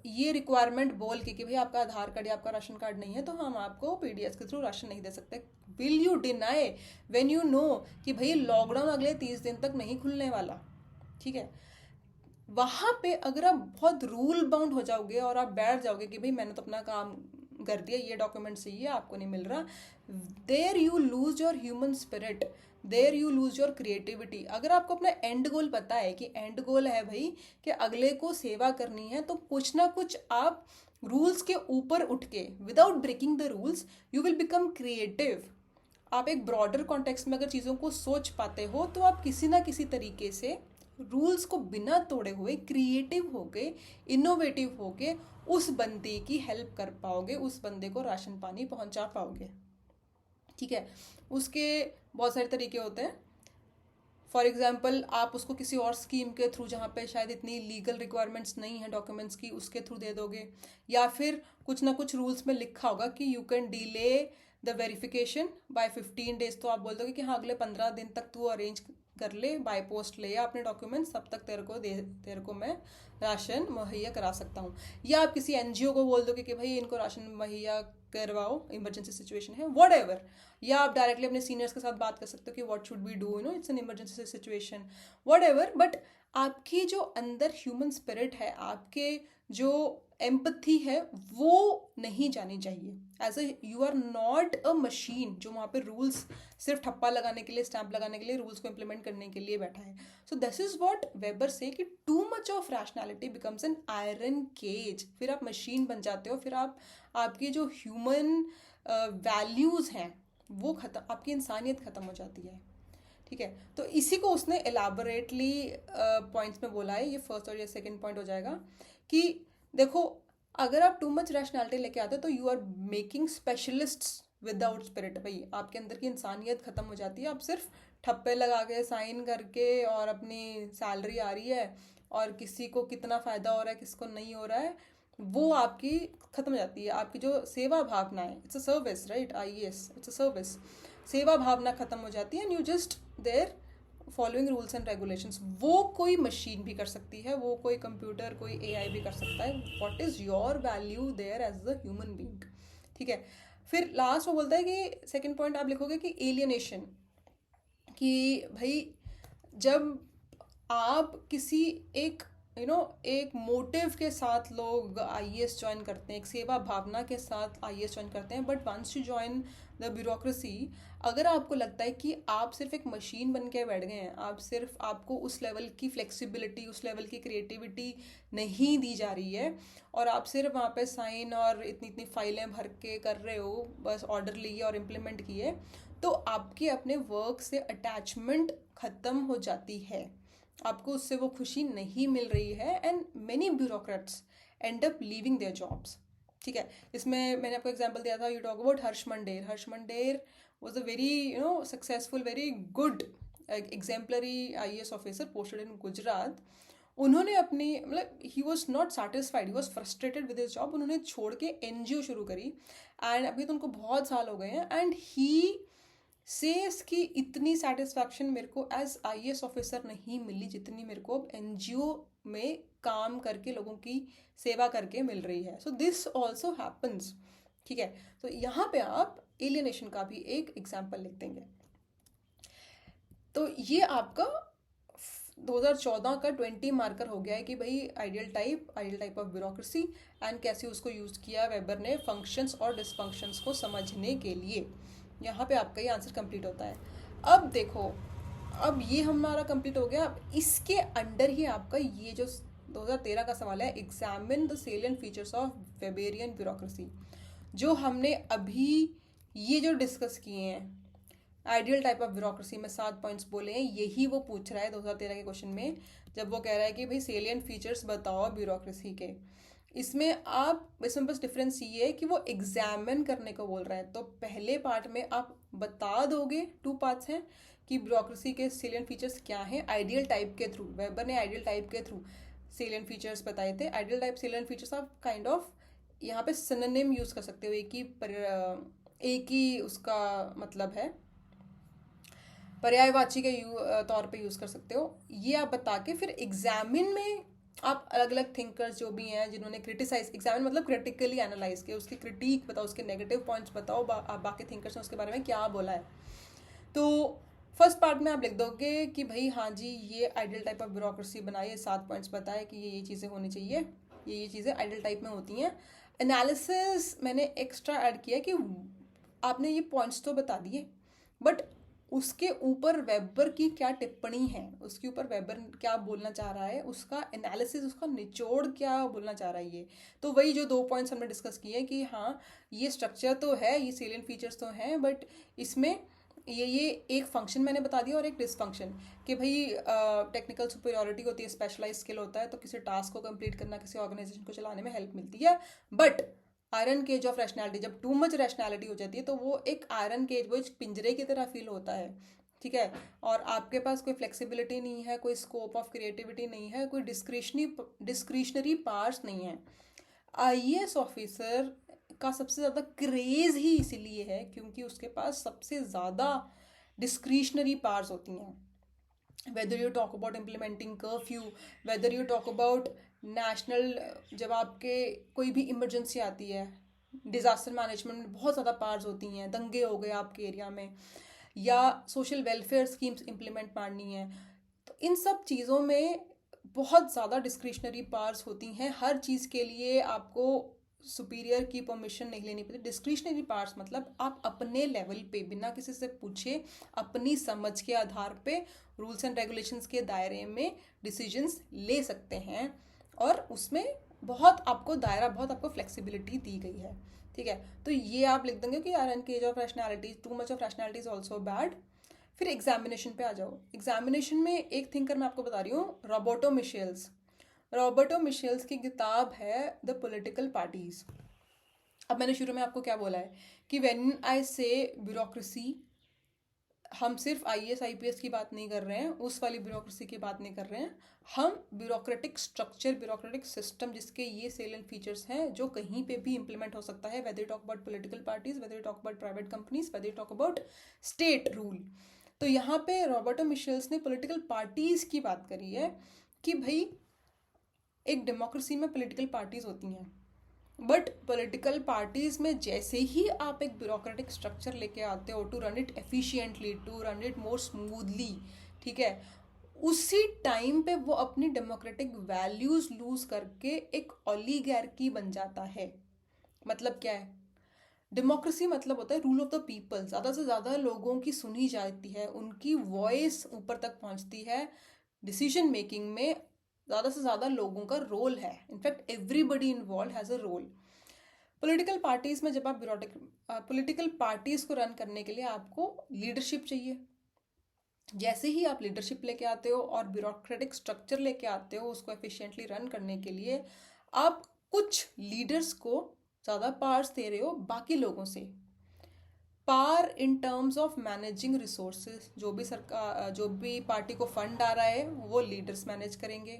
ये रिक्वायरमेंट बोल के कि भाई आपका आधार कार्ड या आपका राशन कार्ड नहीं है तो हम आपको पीडीएस के थ्रू राशन नहीं दे सकते? Will you deny when you know कि भाई लॉकडाउन अगले 30 दिन तक नहीं खुलने वाला, ठीक है। वहाँ पे अगर आप बहुत रूल बाउंड हो जाओगे और आप बैठ जाओगे कि भाई मैंने तो अपना काम कर दिया, ये डॉक्यूमेंट चाहिए, आपको नहीं मिल रहा, there you lose your human spirit, there you lose your creativity. अगर आपको अपना एंड गोल पता है कि एंड गोल है भाई कि अगले को सेवा करनी है, तो कुछ ना कुछ आप रूल्स के ऊपर उठ के, without breaking the rules, you will become creative. आप एक ब्रॉडर कॉन्टेक्स्ट में अगर चीज़ों को सोच पाते हो, तो आप किसी ना किसी तरीके से रूल्स को बिना तोड़े हुए क्रिएटिव होके, इनोवेटिव होके उस बंदे की हेल्प कर पाओगे, उस बंदे को राशन पानी पहुंचा पाओगे, ठीक है। उसके बहुत सारे तरीके होते हैं। फॉर एग्जाम्पल, आप उसको किसी और स्कीम के थ्रू, जहाँ पे शायद इतनी लीगल रिक्वायरमेंट्स नहीं है डॉक्यूमेंट्स की, उसके थ्रू दे दोगे, या फिर कुछ ना कुछ रूल्स में लिखा होगा कि you can delay the verification bye 15 days, तो आप बोल दोगे कि हाँ अगले 15 दिन तक तू अरेंज कर ले, बाय पोस्ट ले अपने डॉक्यूमेंट्स, तब तक तेरे को मैं राशन मुहैया करा सकता हूँ। या आप किसी एनजीओ को बोल दोगे कि भाई इनको राशन मुहैया करवाओ, इमरजेंसी सिचुएशन है, वट एवर। या आप डायरेक्टली अपने सीनियर्स के साथ बात कर सकते हो कि what should be do, you know, it's an emergency situation, what ever. But आपकी जो अंदर ह्यूमन स्पिरिट है, आपके जो एम्पथी है वो नहीं जानी चाहिए। As a you are not a machine जो वहाँ पे रूल्स सिर्फ ठप्पा लगाने के लिए, स्टैंप लगाने के लिए, रूल्स को इम्प्लीमेंट करने के लिए बैठा है। So this is what Weber says कि too much of rationality becomes an iron cage. फिर आप मशीन बन जाते हो, फिर आपकी जो ह्यूमन वैल्यूज़ हैं वो खत्म, आपकी इंसानियत ख़त्म हो जाती है। ठीक है, तो इसी को उसने एलाबोरेटली पॉइंट्स में बोला है। ये फर्स्ट और ये सेकंड पॉइंट हो जाएगा कि देखो, अगर आप टू मच रैशनैलिटी लेके आते हो तो you are making specialists without spirit. भाई आपके अंदर की इंसानियत ख़त्म हो जाती है। आप सिर्फ ठप्पे लगा के, साइन करके, और अपनी सैलरी आ रही है और किसी को कितना फ़ायदा हो रहा है किसको नहीं हो रहा है वो आपकी ख़त्म हो जाती है। आपकी जो सेवा भावना है, it's a service, right, IAS it's a service, सेवा भावना ख़त्म हो जाती है। And you just there following rules and regulations. वो कोई मशीन भी कर सकती है, वो कोई कंप्यूटर, कोई एआई भी कर सकता है। What is your value there as a human being. ठीक है, फिर लास्ट वो बोलता है कि सेकंड पॉइंट आप लिखोगे कि एलियनेशन, कि भाई जब आप किसी एक एक मोटिव के साथ लोग आईएएस ज्वाइन करते हैं, एक सेवा भावना के साथ आईएएस ज्वाइन करते हैं, but once you join the bureaucracy, अगर आपको लगता है कि आप सिर्फ एक मशीन बन के बैठ गए हैं, आपको उस लेवल की फ्लेक्सिबिलिटी, उस लेवल की क्रिएटिविटी नहीं दी जा रही है, और आप सिर्फ वहाँ पे साइन और इतनी इतनी फाइलें भर के कर रहे हो, बस ऑर्डर लिए और इम्प्लीमेंट किए, तो आपके अपने वर्क से अटैचमेंट ख़त्म हो जाती है, आपको उससे वो खुशी नहीं मिल रही है। And many bureaucrats end up leaving their jobs. ठीक है, इसमें मैंने आपको एग्जांपल दिया था, you talk about Harsh Mander was a very successful, very good exemplary IAS officer posted in Gujarat. उन्होंने अपनी he was not satisfied, he was frustrated with his job. उन्होंने छोड़ के एनजीओ शुरू करी, एंड अभी तो उनको बहुत साल हो गए हैं, एंड ही सेज कि इतनी सेटिस्फैक्शन मेरे को एज आईएएस ऑफिसर नहीं मिली जितनी मेरे को अब एनजीओ में काम करके, लोगों की सेवा करके मिल रही है। So this also happens. ठीक है, तो यहाँ पे आप एलियनेशन का भी एक एग्जाम्पल लिख देंगे। तो ये आपका 2014 का 20 मार्कर हो गया है कि भाई ideal type of bureaucracy, and कैसे उसको यूज़ किया वेबर ने फंक्शंस और डिसफंक्शंस को समझने के लिए। यहाँ पे आपका ये आंसर कंप्लीट होता है। अब देखो, अब ये हमारा कंप्लीट हो गया। अब इसके अंडर ही आपका ये जो 2013 का सवाल है, examine the salient features of Weberian bureaucracy, जो हमने अभी ये जो डिस्कस किए हैं आइडियल टाइप ऑफ ब्यूरोक्रेसी में 7 पॉइंट्स बोले हैं, यही वो पूछ रहा है 2013 के क्वेश्चन में, जब वो कह रहा है कि भाई सेलिएंट फीचर्स बताओ ब्यूरोक्रेसी के। इसमें बस डिफरेंस ये है कि वो एग्जामिन करने को बोल रहा है। तो पहले पार्ट में आप बता दोगे, 2 पार्ट्स हैं, कि ब्यूरोक्रेसी के सेलिएंट फीचर्स क्या हैं आइडियल टाइप के थ्रू। वेबर ने आइडियल टाइप के थ्रू सेलिएंट फीचर्स बताए थे। आइडियल टाइप सेलिएंट फीचर्स आप काइंड ऑफ यहाँ पे सिनोनिम यूज़ कर सकते हो, एक ही उसका मतलब है, पर्यायवाची के तौर पे यूज़ कर सकते हो। ये आप बता के फिर एग्जामिन में आप अलग अलग थिंकर्स जो भी हैं जिन्होंने क्रिटिसाइज, एग्जामिन मतलब क्रिटिकली एनालाइज किया, उसकी क्रिटिक बताओ, उसके नेगेटिव पॉइंट्स बताओ, आप बाकी थिंकर्स ने उसके बारे में क्या बोला है। तो फर्स्ट पार्ट में आप लिख दोगे कि भाई हाँ जी, ये आइडियल टाइप ऑफ ब्यूरोक्रेसी बनाइए, 7 पॉइंट्स बताए कि ये चीज़ें होनी चाहिए, ये चीज़ें आइडियल टाइप में होती हैं। एनालिसिस मैंने एक्स्ट्रा ऐड किया कि आपने ये पॉइंट्स तो बता दिए, बट उसके ऊपर वेबर की क्या टिप्पणी है, उसके ऊपर वेबर क्या बोलना चाह रहा है, उसका एनालिसिस, उसका निचोड़ क्या बोलना चाह रहा है। ये तो वही जो 2 पॉइंट्स हमने डिस्कस किए कि हाँ ये स्ट्रक्चर तो है, ये सेलिएंट फीचर्स तो हैं, बट इसमें ये एक फंक्शन मैंने बता दिया और एक डिसफंक्शन, कि भाई टेक्निकल सुपीरियॉरिटी होती है, स्पेशलाइज स्किल होता है, तो किसी टास्क को कंप्लीट करना, किसी ऑर्गेनाइजेशन को चलाने में हेल्प मिलती है। But iron cage of rationality, जब टू मच रैशनैलिटी हो जाती है तो वो एक आयरन केज, वो एक पिंजरे की तरह फील होता है। ठीक है, और आपके पास कोई फ्लेक्सिबिलिटी नहीं है, कोई स्कोप ऑफ क्रिएटिविटी नहीं है, कोई डिस्क्रिशनरी पार्ट्स नहीं है। आईएएस ऑफिसर का सबसे ज़्यादा क्रेज़ ही इसीलिए है क्योंकि उसके पास सबसे ज़्यादा डिस्क्रिशनरी पावर्स होती हैं। Whether you talk about implementing curfew, whether you talk about national, जब आपके कोई भी इमरजेंसी आती है, डिज़ास्टर मैनेजमेंट में बहुत ज़्यादा पावर्स होती हैं, दंगे हो गए आपके एरिया में, या सोशल वेलफेयर स्कीम्स इम्प्लीमेंट मारनी है, तो इन सब चीज़ों में बहुत ज़्यादा डिस्क्रिशनरी पावर्स होती हैं, हर चीज़ के लिए आपको सुपीरियर की परमिशन नहीं लेनी पड़ती। डिस्क्रिशनरी पावर्स मतलब आप अपने लेवल पे बिना किसी से पूछे अपनी समझ के आधार पे रूल्स एंड रेगुलेशंस के दायरे में डिसीजंस ले सकते हैं, और उसमें बहुत आपको दायरा, बहुत आपको फ्लेक्सिबिलिटी दी गई है। ठीक है, तो ये आप लिख देंगे कि iron cage of rationality, too much of rationality is also bad. फिर एग्जामिनेशन पे आ जाओ। एग्जामिनेशन में एक थिंकर मैं आपको बता रही हूँ, रॉबर्टो मिशेल्स। रॉबर्टो मिशेल्स की किताब है द पॉलिटिकल पार्टीज। अब मैंने शुरू में आपको क्या बोला है कि व्हेन आई से ब्यूरोक्रेसी, हम सिर्फ आईएएस आईपीएस की बात नहीं कर रहे हैं, उस वाली ब्यूरोक्रेसी की बात नहीं कर रहे हैं, हम ब्यूरोक्रेटिक स्ट्रक्चर, ब्यूरोक्रेटिक सिस्टम जिसके ये सेलेंट फीचर्स हैं जो कहीं पे भी इंप्लीमेंट हो सकता है, whether talk about political parties, whether talk about private companies, whether talk about state rule. तो यहाँ पे रॉबर्टो मिशेल्स ने पॉलिटिकल पार्टीज की बात करी है कि भाई एक डेमोक्रेसी में पॉलिटिकल पार्टीज होती हैं, बट पॉलिटिकल पार्टीज में जैसे ही आप एक ब्यूरोक्रेटिक स्ट्रक्चर लेके आते हो to run it efficiently, to run it more smoothly, ठीक है, उसी टाइम पे वो अपनी डेमोक्रेटिक वैल्यूज लूज करके एक ओलिगार्की बन जाता है। मतलब क्या है? डेमोक्रेसी मतलब होता है रूल ऑफ द पीपल, ज़्यादा से ज़्यादा लोगों की सुनी जाती है, उनकी वॉइस ऊपर तक पहुंचती है, डिसीजन मेकिंग में ज़्यादा से ज़्यादा लोगों का रोल है, in fact everybody involve has a role. Political parties में जब आप पॉलिटिकल पार्टीज को रन करने के लिए आपको लीडरशिप चाहिए। जैसे ही आप लीडरशिप लेके आते हो और ब्यूरोक्रेटिक स्ट्रक्चर लेके आते हो उसको एफिशिएंटली रन करने के लिए, आप कुछ लीडर्स को ज़्यादा पावर्स दे रहे हो बाकी लोगों से। Power in terms of managing resources, जो भी पार्टी को फंड आ रहा है वो लीडर्स मैनेज करेंगे।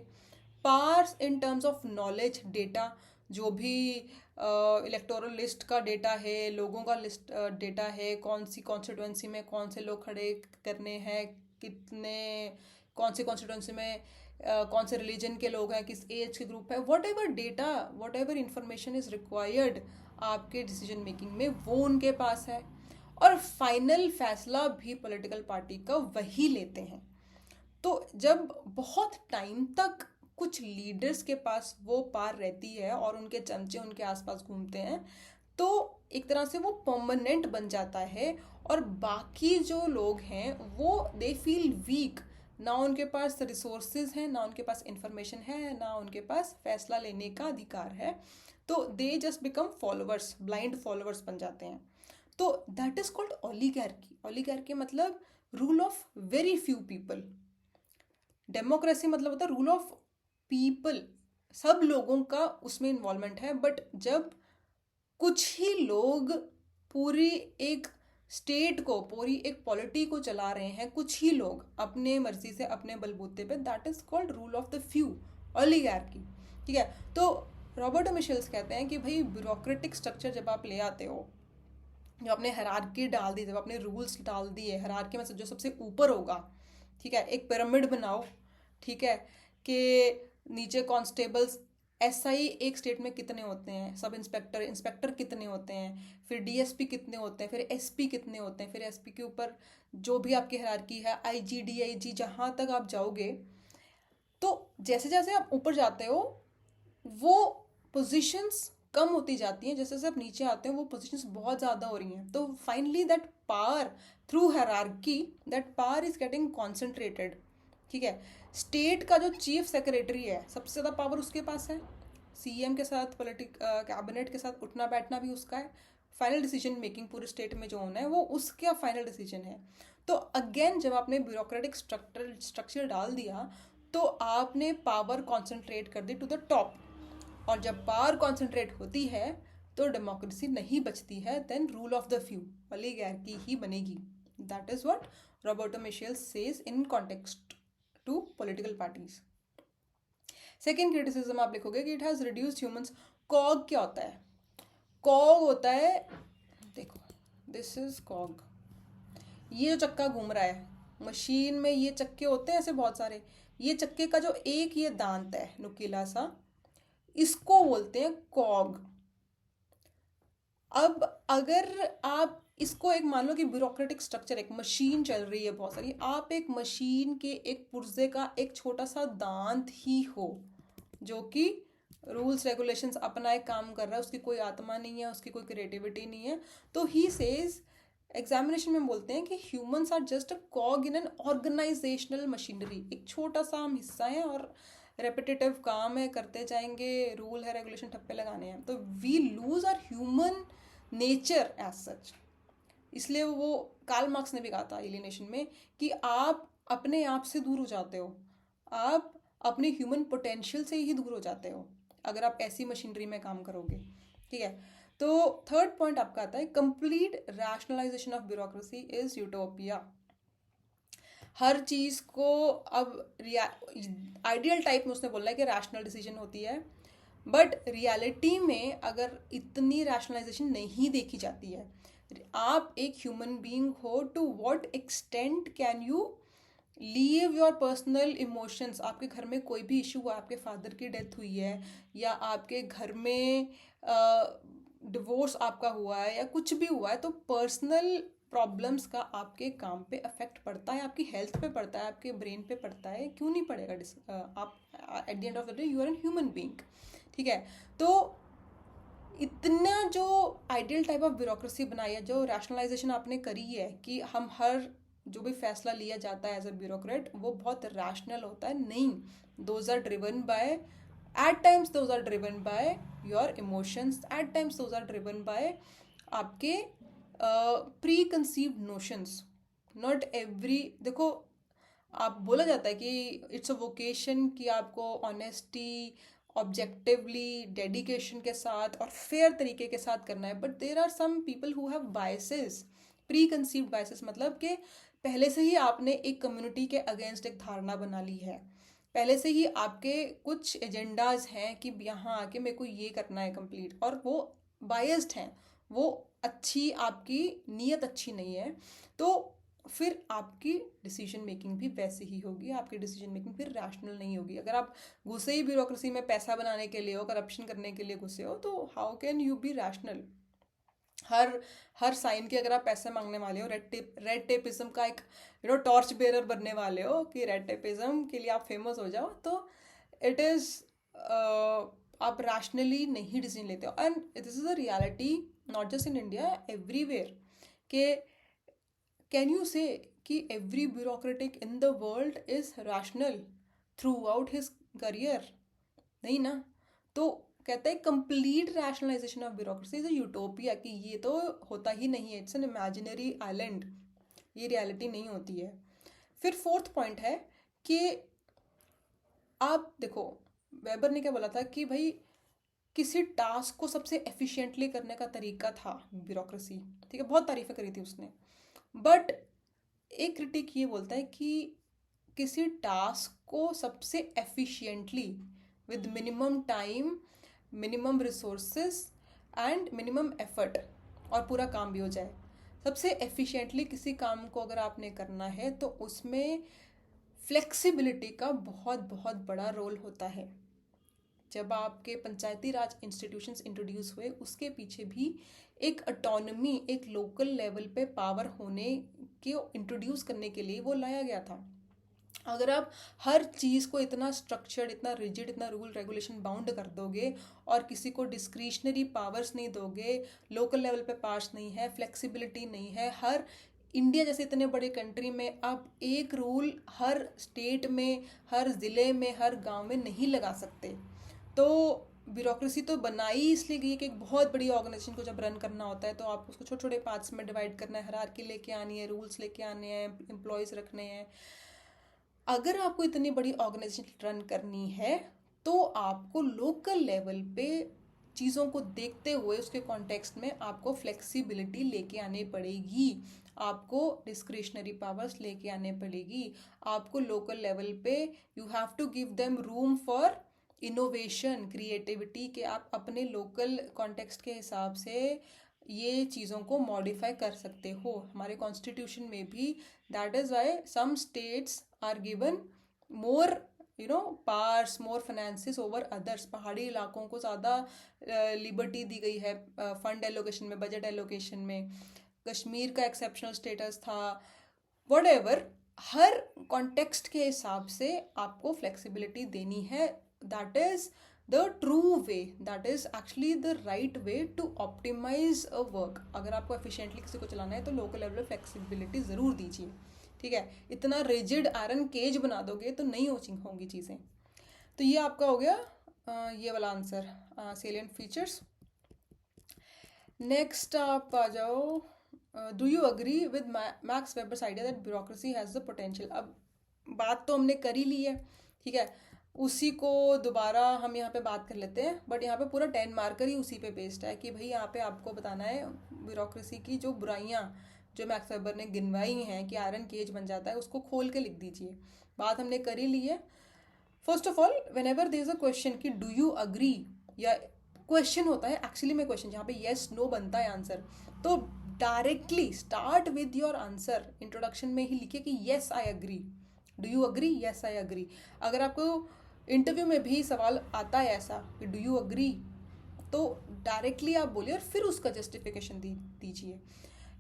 Powers in terms of knowledge, data, जो भी इलेक्टोरल लिस्ट का डेटा है, लोगों का लिस्ट डेटा है, कौन सी कॉन्स्टिट्यूंसी में कौन से लोग खड़े करने हैं, कितने, कौन सी कॉन्स्टिट्यूंसी में कौन से रिलीजन के लोग हैं, किस एज के ग्रुप है, what ever data, what ever information is required आपके डिसीजन मेकिंग में, वो उनके पास है। और फाइनल फैसला भी पॉलिटिकल पार्टी का वही लेते हैं। तो जब बहुत टाइम तक कुछ लीडर्स के पास वो पार रहती है और उनके चमचे उनके आसपास घूमते हैं, तो एक तरह से वो परमानेंट बन जाता है, और बाकी जो लोग हैं वो दे फील वीक, ना उनके पास रिसोर्सेज हैं, ना उनके पास इंफॉर्मेशन है, ना उनके पास फैसला लेने का अधिकार है, तो they just become followers, blind followers बन जाते हैं। तो that is called oligarchy. Oligarchy मतलब rule of very few people. Democracy मतलब होता है रूल ऑफ पीपल, सब लोगों का उसमें इन्वॉल्वमेंट है, बट जब कुछ ही लोग पूरी एक स्टेट को, पूरी एक पॉलिटी को चला रहे हैं, कुछ ही लोग अपने मर्जी से, अपने बलबूते पे, that is called rule of the few, oligarchy. ठीक है, तो रॉबर्टो मिशेल्स कहते हैं कि भाई ब्यूरोक्रेटिक स्ट्रक्चर जब आप ले आते हो, जब आपने हायरार्की डाल दी, जब आपने रूल्स डाल दिए, हायरार्की में जो सबसे ऊपर होगा, ठीक है, एक पिरामिड बनाओ, ठीक है, कि नीचे कांस्टेबल्स, एसआई एक स्टेट में कितने होते हैं, सब इंस्पेक्टर, इंस्पेक्टर कितने होते हैं, फिर डीएसपी कितने होते हैं, फिर एसपी कितने होते हैं, फिर एसपी के ऊपर जो भी आपकी हायरार्की है, आईजी, डीआईजी, जहाँ तक आप जाओगे, तो जैसे जैसे आप ऊपर जाते हो वो पोजीशंस कम होती जाती हैं, जैसे जैसे आप नीचे आते हैं वो पोजीशंस बहुत ज़्यादा हो रही हैं। तो finally that power through hierarchy, that power is getting concentrated. ठीक है, स्टेट का जो चीफ सेक्रेटरी है सबसे ज़्यादा पावर उसके पास है, सीएम के साथ कैबिनेट के साथ उठना बैठना भी उसका है, फाइनल डिसीजन मेकिंग पूरे स्टेट में जो होना है वो उसका फाइनल डिसीजन है। तो अगेन जब आपने ब्यूरोक्रेटिक स्ट्रक्चर डाल दिया तो आपने पावर कॉन्सेंट्रेट कर दी टू द टॉप, और जब पावर कॉन्सेंट्रेट होती है तो डेमोक्रेसी नहीं बचती है, then rule of the few, oligarchy ही बनेगी। That is what Roberto Michels says in context to political parties. Second criticism आप लिखोगे कि it has reduced humans. Cog क्या होता है? कॉग होता है, देखो दिस इज कॉग, ये जो चक्का घूम रहा है मशीन में, ये चक्के होते हैं ऐसे बहुत सारे, ये चक्के का जो एक ये दांत है नुकीला सा, इसको बोलते हैं कॉग। अब अगर आप इसको एक मान लो कि ब्यूरोक्रेटिक स्ट्रक्चर, एक मशीन चल रही है बहुत सारी, आप एक मशीन के एक पुर्जे का एक छोटा सा दांत ही हो जो कि रूल्स रेगुलेशंस अपना एक काम कर रहा है, उसकी कोई आत्मा नहीं है, उसकी कोई क्रिएटिविटी नहीं है। तो ही सेज, एग्जामिनेशन में बोलते हैं कि humans are just a cog in an organizational machinery, एक छोटा सा हम हिस्सा है और रेपिटेटिव काम है, करते जाएंगे, रूल है रेगुलेशन ठप्पे लगाने हैं। तो we lose our human nature as such. इसलिए वो कार्ल मार्क्स ने भी कहा था एलिनेशन में कि आप अपने आप से दूर हो जाते हो, आप अपने ह्यूमन पोटेंशियल से ही दूर हो जाते हो अगर आप ऐसी मशीनरी में काम करोगे। ठीक है, तो थर्ड पॉइंट आपका आता है complete rationalisation of bureaucracy is utopia. हर चीज को अब आइडियल टाइप में उसने बोला है कि रैशनल डिसीजन होती है, बट रियलिटी में अगर इतनी रैशनलाइजेशन नहीं देखी जाती है। आप एक ह्यूमन बीइंग हो, to what extent can you leave your personal emotions. आपके घर में कोई भी इशू हुआ, आपके फादर की डेथ हुई है, या आपके घर में डिवोर्स आपका हुआ है, या कुछ भी हुआ है, तो पर्सनल प्रॉब्लम्स का आपके काम पे अफेक्ट पड़ता है, आपकी हेल्थ पे पड़ता है, आपके ब्रेन पे पड़ता है, क्यों नहीं पड़ेगा। आप at the end of the day you are an human being. ठीक है, तो इतना जो आइडियल टाइप ऑफ ब्यूरोक्रेसी बनाई है, जो रैशनलाइजेशन आपने करी है कि हम हर जो भी फैसला लिया जाता है एज अ ब्यूरोक्रेट वो बहुत रैशनल होता है, नहीं, those are driven by, at times those are driven by your emotions, at times those are driven by आपके preconceived notions. Not every, देखो आप बोला जाता है कि इट्स अ वोकेशन कि आपको ऑनेस्टी, ऑब्जेक्टिवली, डेडिकेशन के साथ और फेयर तरीके के साथ करना है, but there are some people who have biases, preconceived biases, मतलब कि पहले से ही आपने एक कम्युनिटी के अगेंस्ट एक धारणा बना ली है, पहले से ही आपके कुछ एजेंडाज हैं कि यहाँ आके मेरे को ये करना है कंप्लीट, और वो बायस्ड हैं, वो अच्छी, आपकी नीयत अच्छी नहीं है, तो फिर आपकी डिसीजन मेकिंग भी वैसे ही होगी, आपकी डिसीजन मेकिंग फिर रैशनल नहीं होगी। अगर आप घुसे ही ब्यूरोक्रेसी में पैसा बनाने के लिए हो, करप्शन करने के लिए घुसे हो, तो how can you be rational. हर साइन के अगर आप पैसे मांगने वाले हो, रेड टेपिज्म का एक टॉर्च बेरर बनने वाले हो कि रेड टेपिज्म के लिए आप फेमस हो जाओ, तो इट इज़ आप रैशनली नहीं डिसीजन लेते हो। And this is a reality not just in India, everywhere, के कैन यू से कि every bureaucratic in the world is rational throughout his career? नहीं ना। तो कहता है complete rationalisation of bureaucracy is a utopia, कि ये तो होता ही नहीं है, इट्स एन इमेजिनरी आइलैंड, ये रियलिटी नहीं होती है। फिर फोर्थ पॉइंट है कि आप देखो, वेबर ने क्या बोला था कि भाई किसी टास्क को सबसे एफिशिएंटली करने का तरीका था ब्यूरोक्रेसी। ठीक है, बहुत तारीफें करी थी उसने, बट एक क्रिटिक ये बोलता है कि किसी टास्क को सबसे efficiently with minimum time, minimum resources and minimum effort, और पूरा काम भी हो जाए, सबसे एफिशिएंटली किसी काम को अगर आपने करना है तो उसमें फ्लेक्सिबिलिटी का बहुत बहुत बड़ा रोल होता है। जब आपके पंचायती राज इंस्टीट्यूशंस इंट्रोड्यूस हुए, उसके पीछे भी एक ऑटोनॉमी, एक लोकल लेवल पे पावर होने के इंट्रोड्यूस करने के लिए वो लाया गया था। अगर आप हर चीज़ को इतना स्ट्रक्चर्ड, इतना रिजिड, इतना रूल रेगुलेशन बाउंड कर दोगे और किसी को डिस्क्रिशनरी पावर्स नहीं दोगे, लोकल लेवल पे पास नहीं है, फ्लेक्सिबिलिटी नहीं है, हर इंडिया जैसे इतने बड़े कंट्री में आप एक रूल हर स्टेट में, हर ज़िले में, हर गांव में नहीं लगा सकते। तो ब्यूरोक्रेसी तो बनाई इसलिए गई कि एक बहुत बड़ी ऑर्गेनाइजेशन को जब रन करना होता है तो आपको उसको छोटे छोटे पार्ट्स में डिवाइड करना है, हायरार्की लेके आनी है, रूल्स लेके आने हैं, एम्प्लॉयज़ रखने हैं। अगर आपको इतनी बड़ी ऑर्गेनाइजेशन रन करनी है तो आपको लोकल लेवल पे चीज़ों को देखते हुए उसके कॉन्टेक्स्ट में आपको फ्लेक्सिबिलिटी लेके आनी पड़ेगी, आपको डिस्क्रिशनरी पावर्स लेके आने पड़ेगी, आपको लोकल लेवल पे you have to give them room for innovation, creativity, के आप अपने लोकल कॉन्टेक्स्ट के हिसाब से ये चीज़ों को मॉडिफाई कर सकते हो। हमारे कॉन्स्टिट्यूशन में भी that is why some states are given more powers, more finances over others. पहाड़ी इलाकों को ज़्यादा लिबर्टी दी गई है फंड एलोकेशन में, बजट एलोकेशन में। कश्मीर का एक्सेप्शनल स्टेटस था, व्हाटएवर, हर कॉन्टेक्स्ट के हिसाब से आपको फ्लेक्सिबिलिटी देनी है. That is the true way, that is actually the right way to optimize a work. अगर आपको एफिशिएंटली किसी को चलाना है तो लोकल लेवल पे फ्लेक्सिबिलिटी ज़रूर दीजिए. ठीक है, इतना रिजिड आयरन केज बना दोगे तो नहीं होंगी चीज़ें. तो ये आपका हो गया ये वाला आंसर, सेलिएंट फीचर्स. नेक्स्ट आप आ जाओ, do you agree with max Weber's idea that bureaucracy has the potential. अब बात तो हमने कर ही ली है, ठीक है, उसी को दोबारा हम यहाँ पे बात कर लेते हैं. बट यहाँ पे पूरा 10 मार्कर ही उसी पे बेस्ड है कि भाई यहाँ पे आपको बताना है ब्यूरोक्रेसी की जो बुराइयाँ जो मैक्स वेबर ने गिनवाई हैं कि आयरन केज बन जाता है, उसको खोल के लिख दीजिए. बात हमने कर ही ली है. First of all, whenever there is a question कि डू यू अग्री, या क्वेश्चन होता है एक्चुअली में क्वेश्चन जहाँ पे येस नो बनता है आंसर, तो directly start with your answer. Introduction में ही लिखिए कि yes I agree, do you agree, yes I agree. अगर आपको इंटरव्यू में भी सवाल आता है ऐसा कि डू यू अग्री, तो डायरेक्टली आप बोलिए और फिर उसका जस्टिफिकेशन दीजिए.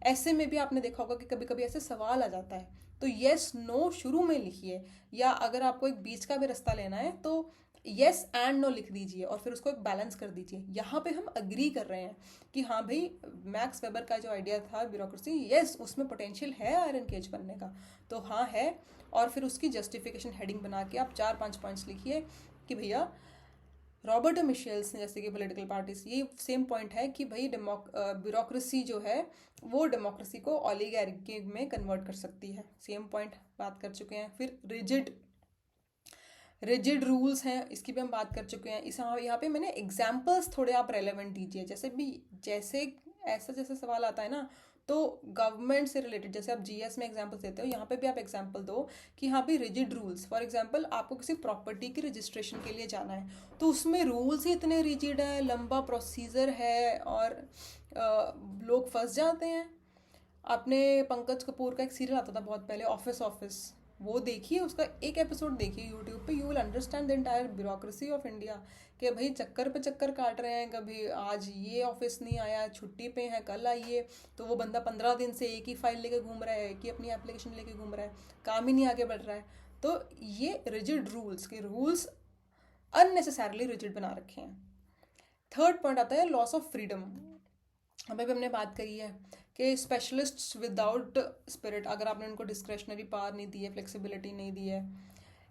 ऐसे में भी आपने देखा होगा कि कभी कभी ऐसे सवाल आ जाता है, तो येस नो शुरू में लिखिए, या अगर आपको एक बीच का भी रास्ता लेना है तो येस एंड नो लिख दीजिए और फिर उसको एक बैलेंस कर दीजिए. यहाँ पे हम अग्री कर रहे हैं कि हाँ भाई मैक्स वेबर का जो आइडिया था ब्यूरोक्रेसी, येस उसमें पोटेंशियल है आयरन केज बनने का, तो हाँ है. और फिर उसकी जस्टिफिकेशन हेडिंग बना के आप 4-5 पॉइंट्स लिखिए कि भैया रॉबर्ट मिशेल्स ने, जैसे कि पॉलिटिकल पार्टीज, ये सेम पॉइंट है कि भाई ब्यूरोक्रेसी जो है वो डेमोक्रेसी को ओलिगार्की में कन्वर्ट कर सकती है. सेम पॉइंट बात कर चुके हैं. फिर रिजिड रूल्स हैं, इसकी भी हम बात कर चुके हैं. इस यहाँ पे मैंने एग्जाम्पल्स थोड़े आप रेलेवेंट दीजिए. जैसे ऐसा सवाल आता है ना, तो गवर्नमेंट से रिलेटेड, जैसे आप जीएस में एग्जांपल्स देते हो, यहाँ पे भी आप एग्जांपल दो कि यहाँ पे रिजिड रूल्स. फॉर एग्जांपल आपको किसी प्रॉपर्टी की रजिस्ट्रेशन के लिए जाना है, तो उसमें रूल्स ही इतने रिजिड है, लंबा प्रोसीजर है और लोग फंस जाते हैं. आपने पंकज कपूर का एक सीरियल आता था बहुत पहले, ऑफिस, वो देखिए, उसका एक एपिसोड देखिए यूट्यूब पे, you will understand the entire bureaucracy of India. कि भाई चक्कर पे चक्कर काट रहे हैं, कभी आज ये ऑफिस नहीं आया, छुट्टी पे है, कल आइए. तो वो बंदा 15 दिन से एक ही फाइल लेके घूम रहा है, एक ही अपनी एप्लीकेशन लेके घूम रहा है, काम ही नहीं आगे बढ़ रहा है. तो ये रिजिड रूल्स के रूल्स अननेसेसरली रिजिड बना रखे हैं. थर्ड पॉइंट आता है लॉस ऑफ फ्रीडम. हमें भी हमने बात करी है कि स्पेशलिस्ट्स विदाउट स्पिरिट, अगर आपने उनको डिस्क्रेशनरी पावर नहीं दी है, फ्लेक्सिबिलिटी नहीं दी है.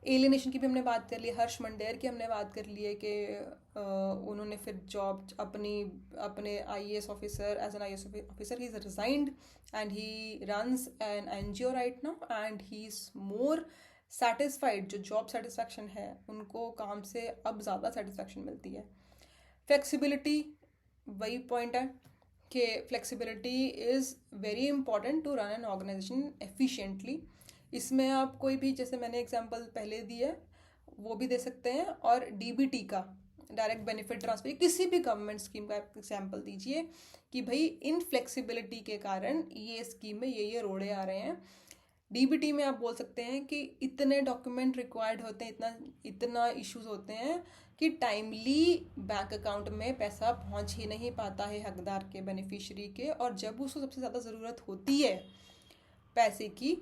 एलिनेशन की भी हमने बात कर ली, हर्ष मंडेर की हमने बात कर ली है कि उन्होंने फिर जॉब अपने IAS officer, as an IAS officer, he is resigned and he runs an NGO right now and he is more satisfied. जो जॉब सेटिस्फैक्शन है, उनको काम से अब ज़्यादा सेटिस्फैक्शन मिलती है. फ्लेक्सिबिलिटी, वही पॉइंट है कि flexibility is very important to run an organization efficiently. इसमें आप कोई भी, जैसे मैंने एग्जांपल पहले दी है वो भी दे सकते हैं, और डीबीटी का, डायरेक्ट बेनिफिट ट्रांसफर, किसी भी गवर्नमेंट स्कीम का एग्जांपल दीजिए कि भाई इन फ्लेक्सिबिलिटी के कारण ये स्कीम में ये रोड़े आ रहे हैं. डीबीटी में आप बोल सकते हैं कि इतने डॉक्यूमेंट रिक्वायर्ड होते हैं, इतना इश्यूज होते हैं कि टाइमली बैंक अकाउंट में पैसा पहुंच ही नहीं पाता है हकदार के, बेनिफिशियरी के, और जब उसको सबसे ज़्यादा ज़रूरत होती है पैसे की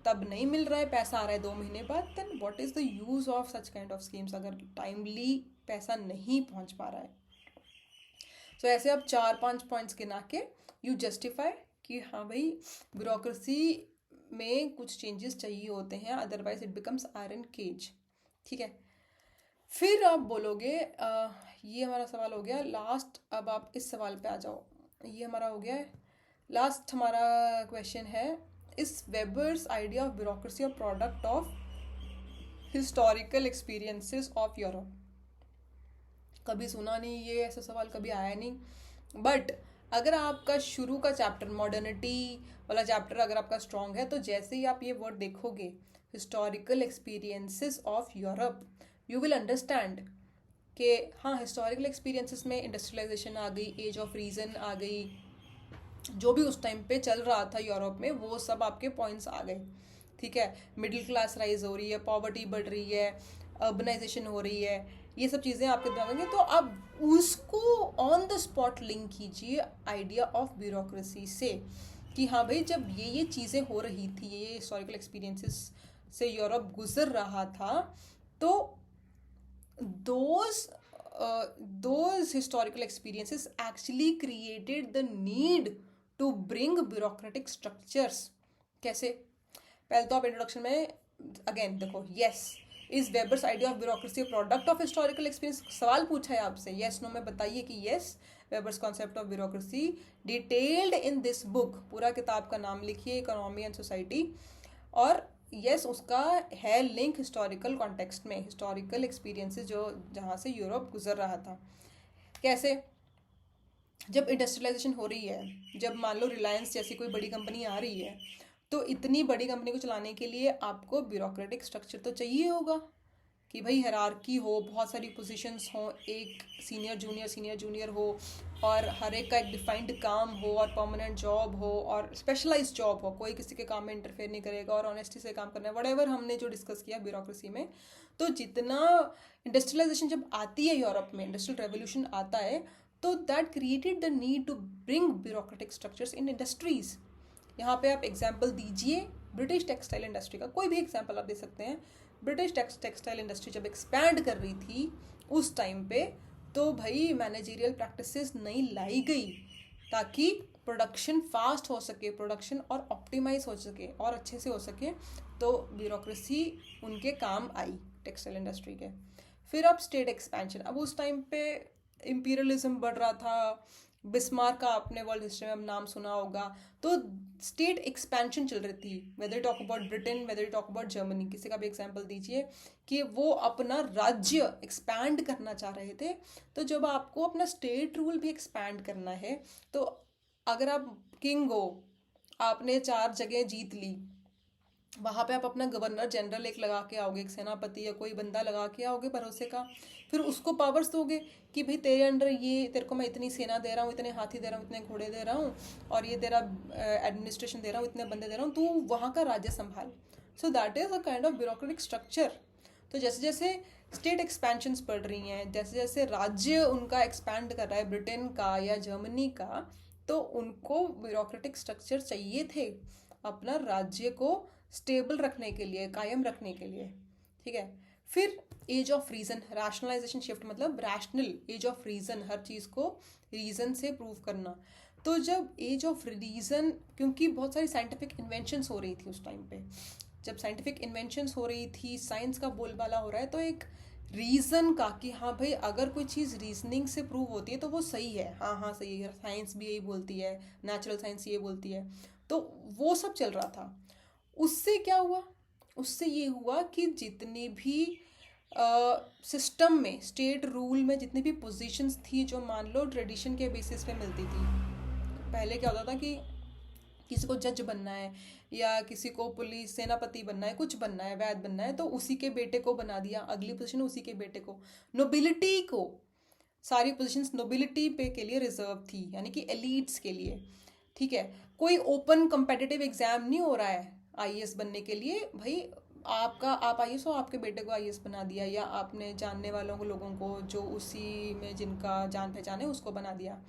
तब नहीं मिल रहा है, पैसा आ रहा है 2 महीने बाद. Then what is the use of such kind of schemes, अगर टाइमली पैसा नहीं पहुंच पा रहा है. सो ऐसे आप 4-5 पॉइंट्स गिना के यू जस्टिफाई कि हाँ भाई ब्यूरोक्रेसी में कुछ चेंजेस चाहिए होते हैं, otherwise it becomes iron cage. ठीक है, फिर आप बोलोगे ये हमारा सवाल हो गया लास्ट. अब आप इस सवाल पे आ जाओ, ये हमारा हो गया है लास्ट. हमारा क्वेश्चन है, इस वेबर्स आइडिया ऑफ ब्यूरोक्रेसी और product of historical experiences of Europe. कभी सुना नहीं ये, ऐसा सवाल कभी आया नहीं. बट अगर आपका शुरू का चैप्टर, मॉडर्निटी वाला चैप्टर अगर आपका स्ट्रॉन्ग है, तो जैसे ही आप ये वर्ड देखोगे, historical experiences of Europe, you will understand कि हाँ हिस्टोरिकल एक्सपीरियंसेस में इंडस्ट्रियलाइजेशन आ गई, एज ऑफ रीज़न आ गई, जो भी उस टाइम पे चल रहा था यूरोप में वो सब आपके पॉइंट्स आ गए. ठीक है, मिडिल क्लास राइज हो रही है, पॉवर्टी बढ़ रही है, अर्बनाइजेशन हो रही है, ये सब चीज़ें आपके दिमाग में, तो आप उसको ऑन द स्पॉट लिंक कीजिए आइडिया ऑफ ब्यूरोक्रेसी से, कि हाँ भाई जब ये चीज़ें हो रही थी, ये हिस्टोरिकल एक्सपीरियंसेस से यूरोप गुजर रहा था, तो those those historical experiences actually created the need to bring bureaucratic structures. कैसे? पहले तो आप इंट्रोडक्शन में अगेन देखो, yes, is Weber's idea of bureaucracy product of historical experience, सवाल पूछा है आपसे, यस नो में बताइए कि yes, Weber's concept of bureaucracy detailed in this book, पूरा किताब का नाम लिखिए, इकोनॉमी एंड सोसाइटी, और यस उसका है लिंक हिस्टोरिकल कॉन्टेक्स्ट में, हिस्टोरिकल एक्सपीरियंसेस जो जहाँ से यूरोप गुजर रहा था। कैसे? जब इंडस्ट्रियलाइजेशन हो रही है, जब मान लो रिलायंस जैसी कोई बड़ी कंपनी आ रही है, तो इतनी बड़ी कंपनी को चलाने के लिए आपको ब्यूरोक्रेटिक स्ट्रक्चर तो चाहिए होगा, कि भाई हायरार्की हो, बहुत सारी पोजीशंस हो, एक सीनियर जूनियर हो, और हर एक का एक डिफाइंड काम हो, और परमानेंट जॉब हो, और स्पेशलाइज्ड जॉब हो, कोई किसी के काम में इंटरफेयर नहीं करेगा, और ऑनेस्टी से काम करना है, व्हाटएवर हमने जो डिस्कस किया ब्यूरोक्रेसी में। तो जितना इंडस्ट्रियलाइजेशन जब आती है यूरोप में, इंडस्ट्रियल रेवोल्यूशन आता है, तो that created the need to bring bureaucratic structures in industries. यहाँ पे आप एग्जाम्पल दीजिए ब्रिटिश टेक्सटाइल इंडस्ट्री का, कोई भी एग्जाम्पल आप दे सकते हैं। ब्रिटिश टेक्सटाइल इंडस्ट्री जब एक्सपैंड कर रही थी उस टाइम पे, तो भाई मैनेजरियल प्रैक्टिसेस नहीं लाई गई ताकि प्रोडक्शन फास्ट हो सके, प्रोडक्शन और ऑप्टिमाइज हो सके और अच्छे से हो सके, तो ब्यूरोक्रेसी उनके काम आई टेक्सटाइल इंडस्ट्री के। फिर अब स्टेट एक्सपेंशन, अब उस टाइम पे इम्पीरियलिज्म बढ़ रहा था, बिस्मार्क का आपने वर्ल्ड हिस्ट्री में नाम सुना होगा, तो स्टेट एक्सपेंशन चल रही थी, whether talk about Britain, whether talk about Germany, किसी का भी एग्जांपल दीजिए कि वो अपना राज्य एक्सपैंड करना चाह रहे थे। तो जब आपको अपना स्टेट रूल भी एक्सपैंड करना है, तो अगर आप किंग हो, आपने 4 जगह जीत ली, वहाँ पे आप अपना गवर्नर जनरल एक लगा के आओगे, एक सेनापति या कोई बंदा लगा के आओगे भरोसे का, फिर उसको पावर्स दोगे कि भाई तेरे अंडर ये, तेरे को मैं इतनी सेना दे रहा हूँ, इतने हाथी दे रहा हूँ, इतने घोड़े दे रहा हूँ, और ये तेरा एडमिनिस्ट्रेशन दे रहा हूँ, इतने बंदे दे रहा हूँ, तू वहाँ का राज्य संभाल। So that is a kind of bureaucratic structure. तो जैसे जैसे स्टेट एक्सपेंशंस बढ़ रही हैं, जैसे जैसे राज्य उनका एक्सपैंड कर रहा है, ब्रिटेन का या जर्मनी का, तो उनको ब्यूरोक्रेटिक स्ट्रक्चर चाहिए थे अपना राज्य को स्टेबल रखने के लिए, कायम रखने के लिए। ठीक है। फिर age of reason, rationalization shift, मतलब रैशनल एज ऑफ रीजन, हर चीज़ को रीजन से प्रूव करना। तो जब एज ऑफ रीजन, क्योंकि बहुत सारी साइंटिफिक इन्वेंशंस हो रही थी उस टाइम पे, जब साइंटिफिक इन्वेंशंस हो रही थी, साइंस का बोलबाला हो रहा है, तो एक रीज़न का कि हाँ भाई अगर कोई चीज़ रीजनिंग से प्रूव होती है तो वो सही है, हाँ हाँ सही है, साइंस भी यही बोलती है, नेचुरल साइंस ये बोलती है, तो वो सब चल रहा था। उससे क्या हुआ? उससे ये हुआ कि जितनी भी सिस्टम में, स्टेट रूल में जितनी भी पोजीशंस थी जो मान लो ट्रेडिशन के बेसिस पे मिलती थी, पहले क्या होता था कि किसी को जज बनना है, या किसी को पुलिस सेनापति बनना है, कुछ बनना है, वैद बनना है, तो उसी के बेटे को बना दिया, अगली पोजीशन उसी के बेटे को। नोबिलिटी को, सारी पोजीशंस नोबिलिटी पे के लिए रिजर्व थी, यानी कि एलिट्स के लिए। ठीक है। कोई ओपन कम्पिटिटिव एग्जाम नहीं हो रहा है आईएएस बनने के लिए, भाई आप आईएएस हो, आपके बेटे को आईएएस बना दिया, या आपने जानने वालों को, लोगों को जो उसी में जिनका जान पहचान है उसको बना दिया।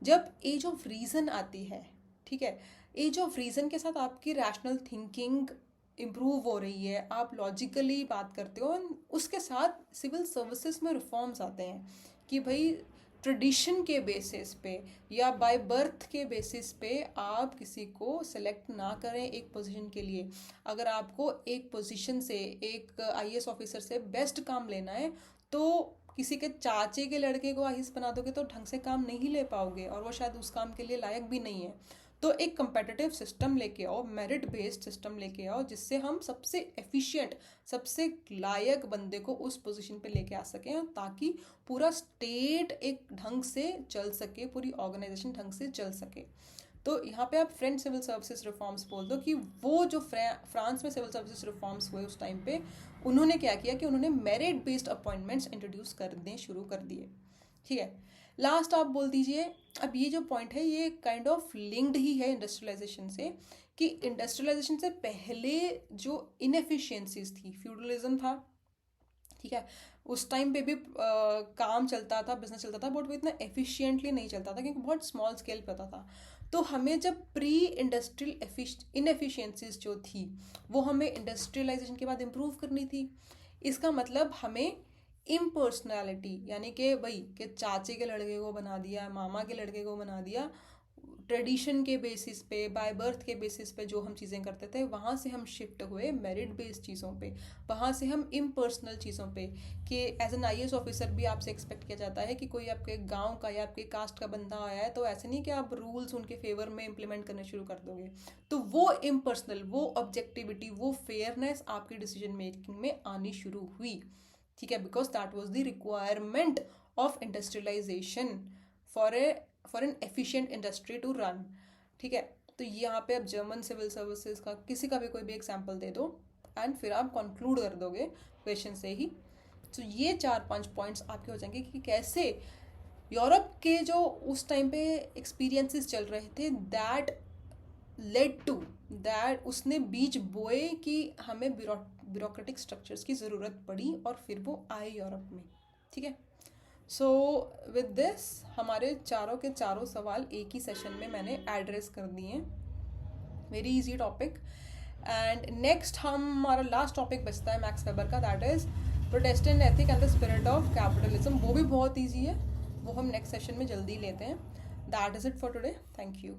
जब एज ऑफ रीजन आती है, ठीक है, एज ऑफ रीजन के साथ आपकी रैशनल थिंकिंग इम्प्रूव हो रही है, आप लॉजिकली बात करते हो, उसके साथ सिविल सर्विसेज में रिफॉर्म्स आते हैं कि भाई ट्रेडिशन के बेसिस पे या बाय बर्थ के बेसिस पे आप किसी को सेलेक्ट ना करें एक पोजीशन के लिए। अगर आपको एक पोजीशन से, एक आईएएस ऑफिसर से बेस्ट काम लेना है, तो किसी के चाचे के लड़के को आईएएस बना दोगे तो ढंग से काम नहीं ले पाओगे, और वो शायद उस काम के लिए लायक भी नहीं है। तो एक कंपेटिटिव सिस्टम लेके आओ, मेरिट बेस्ड सिस्टम लेके आओ, जिससे हम सबसे एफिशिएंट, सबसे लायक बंदे को उस पोजीशन पे लेके आ सकें, ताकि पूरा स्टेट एक ढंग से चल सके, पूरी ऑर्गेनाइजेशन ढंग से चल सके। तो यहाँ पे आप फ्रेंच सिविल सर्विसेज रिफॉर्म्स बोल दो कि वो जो फ्रांस में सिविल सर्विसेज रिफॉर्म्स हुए उस टाइम पे, उन्होंने क्या किया कि उन्होंने मेरिट बेस्ड अपॉइंटमेंट्स इंट्रोड्यूस करने शुरू कर दिए। ठीक है। लास्ट आप बोल दीजिए, अब ये जो पॉइंट है ये काइंड ऑफ लिंक्ड ही है इंडस्ट्रियलाइजेशन से, कि इंडस्ट्रियलाइजेशन से पहले जो इनएफिशिएंसीज थी, फ्यूडलिज्म था, ठीक है, उस टाइम पे भी काम चलता था, बिजनेस चलता था, बट वो इतना एफिशिएंटली नहीं चलता था क्योंकि बहुत स्मॉल स्केल पे होता था। तो हमें जब प्री इंडस्ट्रियल इनएफिशिएंसीज जो थी वो हमें इंडस्ट्रियलाइजेशन के बाद इम्प्रूव करनी थी। इसका मतलब हमें इम्पर्सनैलिटी, यानी कि भाई कि चाचे के लड़के को बना दिया, मामा के लड़के को बना दिया, ट्रेडिशन के बेसिस पे, बाय बर्थ के बेसिस पे जो हम चीज़ें करते थे, वहाँ से हम शिफ्ट हुए मेरिट बेस्ड चीज़ों पे, वहाँ से हम इम्पर्सनल चीज़ों पे, कि एज एन IAS ऑफिसर भी आपसे एक्सपेक्ट किया जाता है कि कोई आपके गांव का या आपके कास्ट का बंदा आया है तो ऐसे नहीं कि आप रूल्स उनके फेवर में इम्प्लीमेंट करने शुरू कर दोगे। तो वो इम्पर्सनल, वो ऑब्जेक्टिविटी, वो फेयरनेस आपकी डिसीजन मेकिंग में आनी शुरू हुई, ठीक है, because that was the requirement of industrialization for an efficient industry to run, ठीक है। तो यहाँ पे अब जर्मन सिविल सर्विसेज का किसी का भी कोई भी एग्जाम्पल दे दो एंड फिर आप कंक्लूड कर दोगे क्वेश्चन से ही। तो ये 4-5 पॉइंट्स आपके हो जाएंगे कि कैसे यूरोप के जो उस टाइम पे एक्सपीरियंसेस चल रहे थे, दैट लेड टू दैट, उसने बीज बोए कि हमें ब्यूरोक्रेटिक स्ट्रक्चर्स की ज़रूरत पड़ी और फिर वो आए यूरोप में, ठीक है। सो विद दिस हमारे चारों के चारों सवाल एक ही सेशन में मैंने एड्रेस कर दिए हैं। Very easy topic. And next हमारा लास्ट टॉपिक बचता है मैक्स वेबर का, that is Protestant ethic and the spirit of capitalism. वो भी बहुत ईजी है, वो हम नेक्स्ट सेशन में जल्दी लेते हैं। That is it for today, thank you.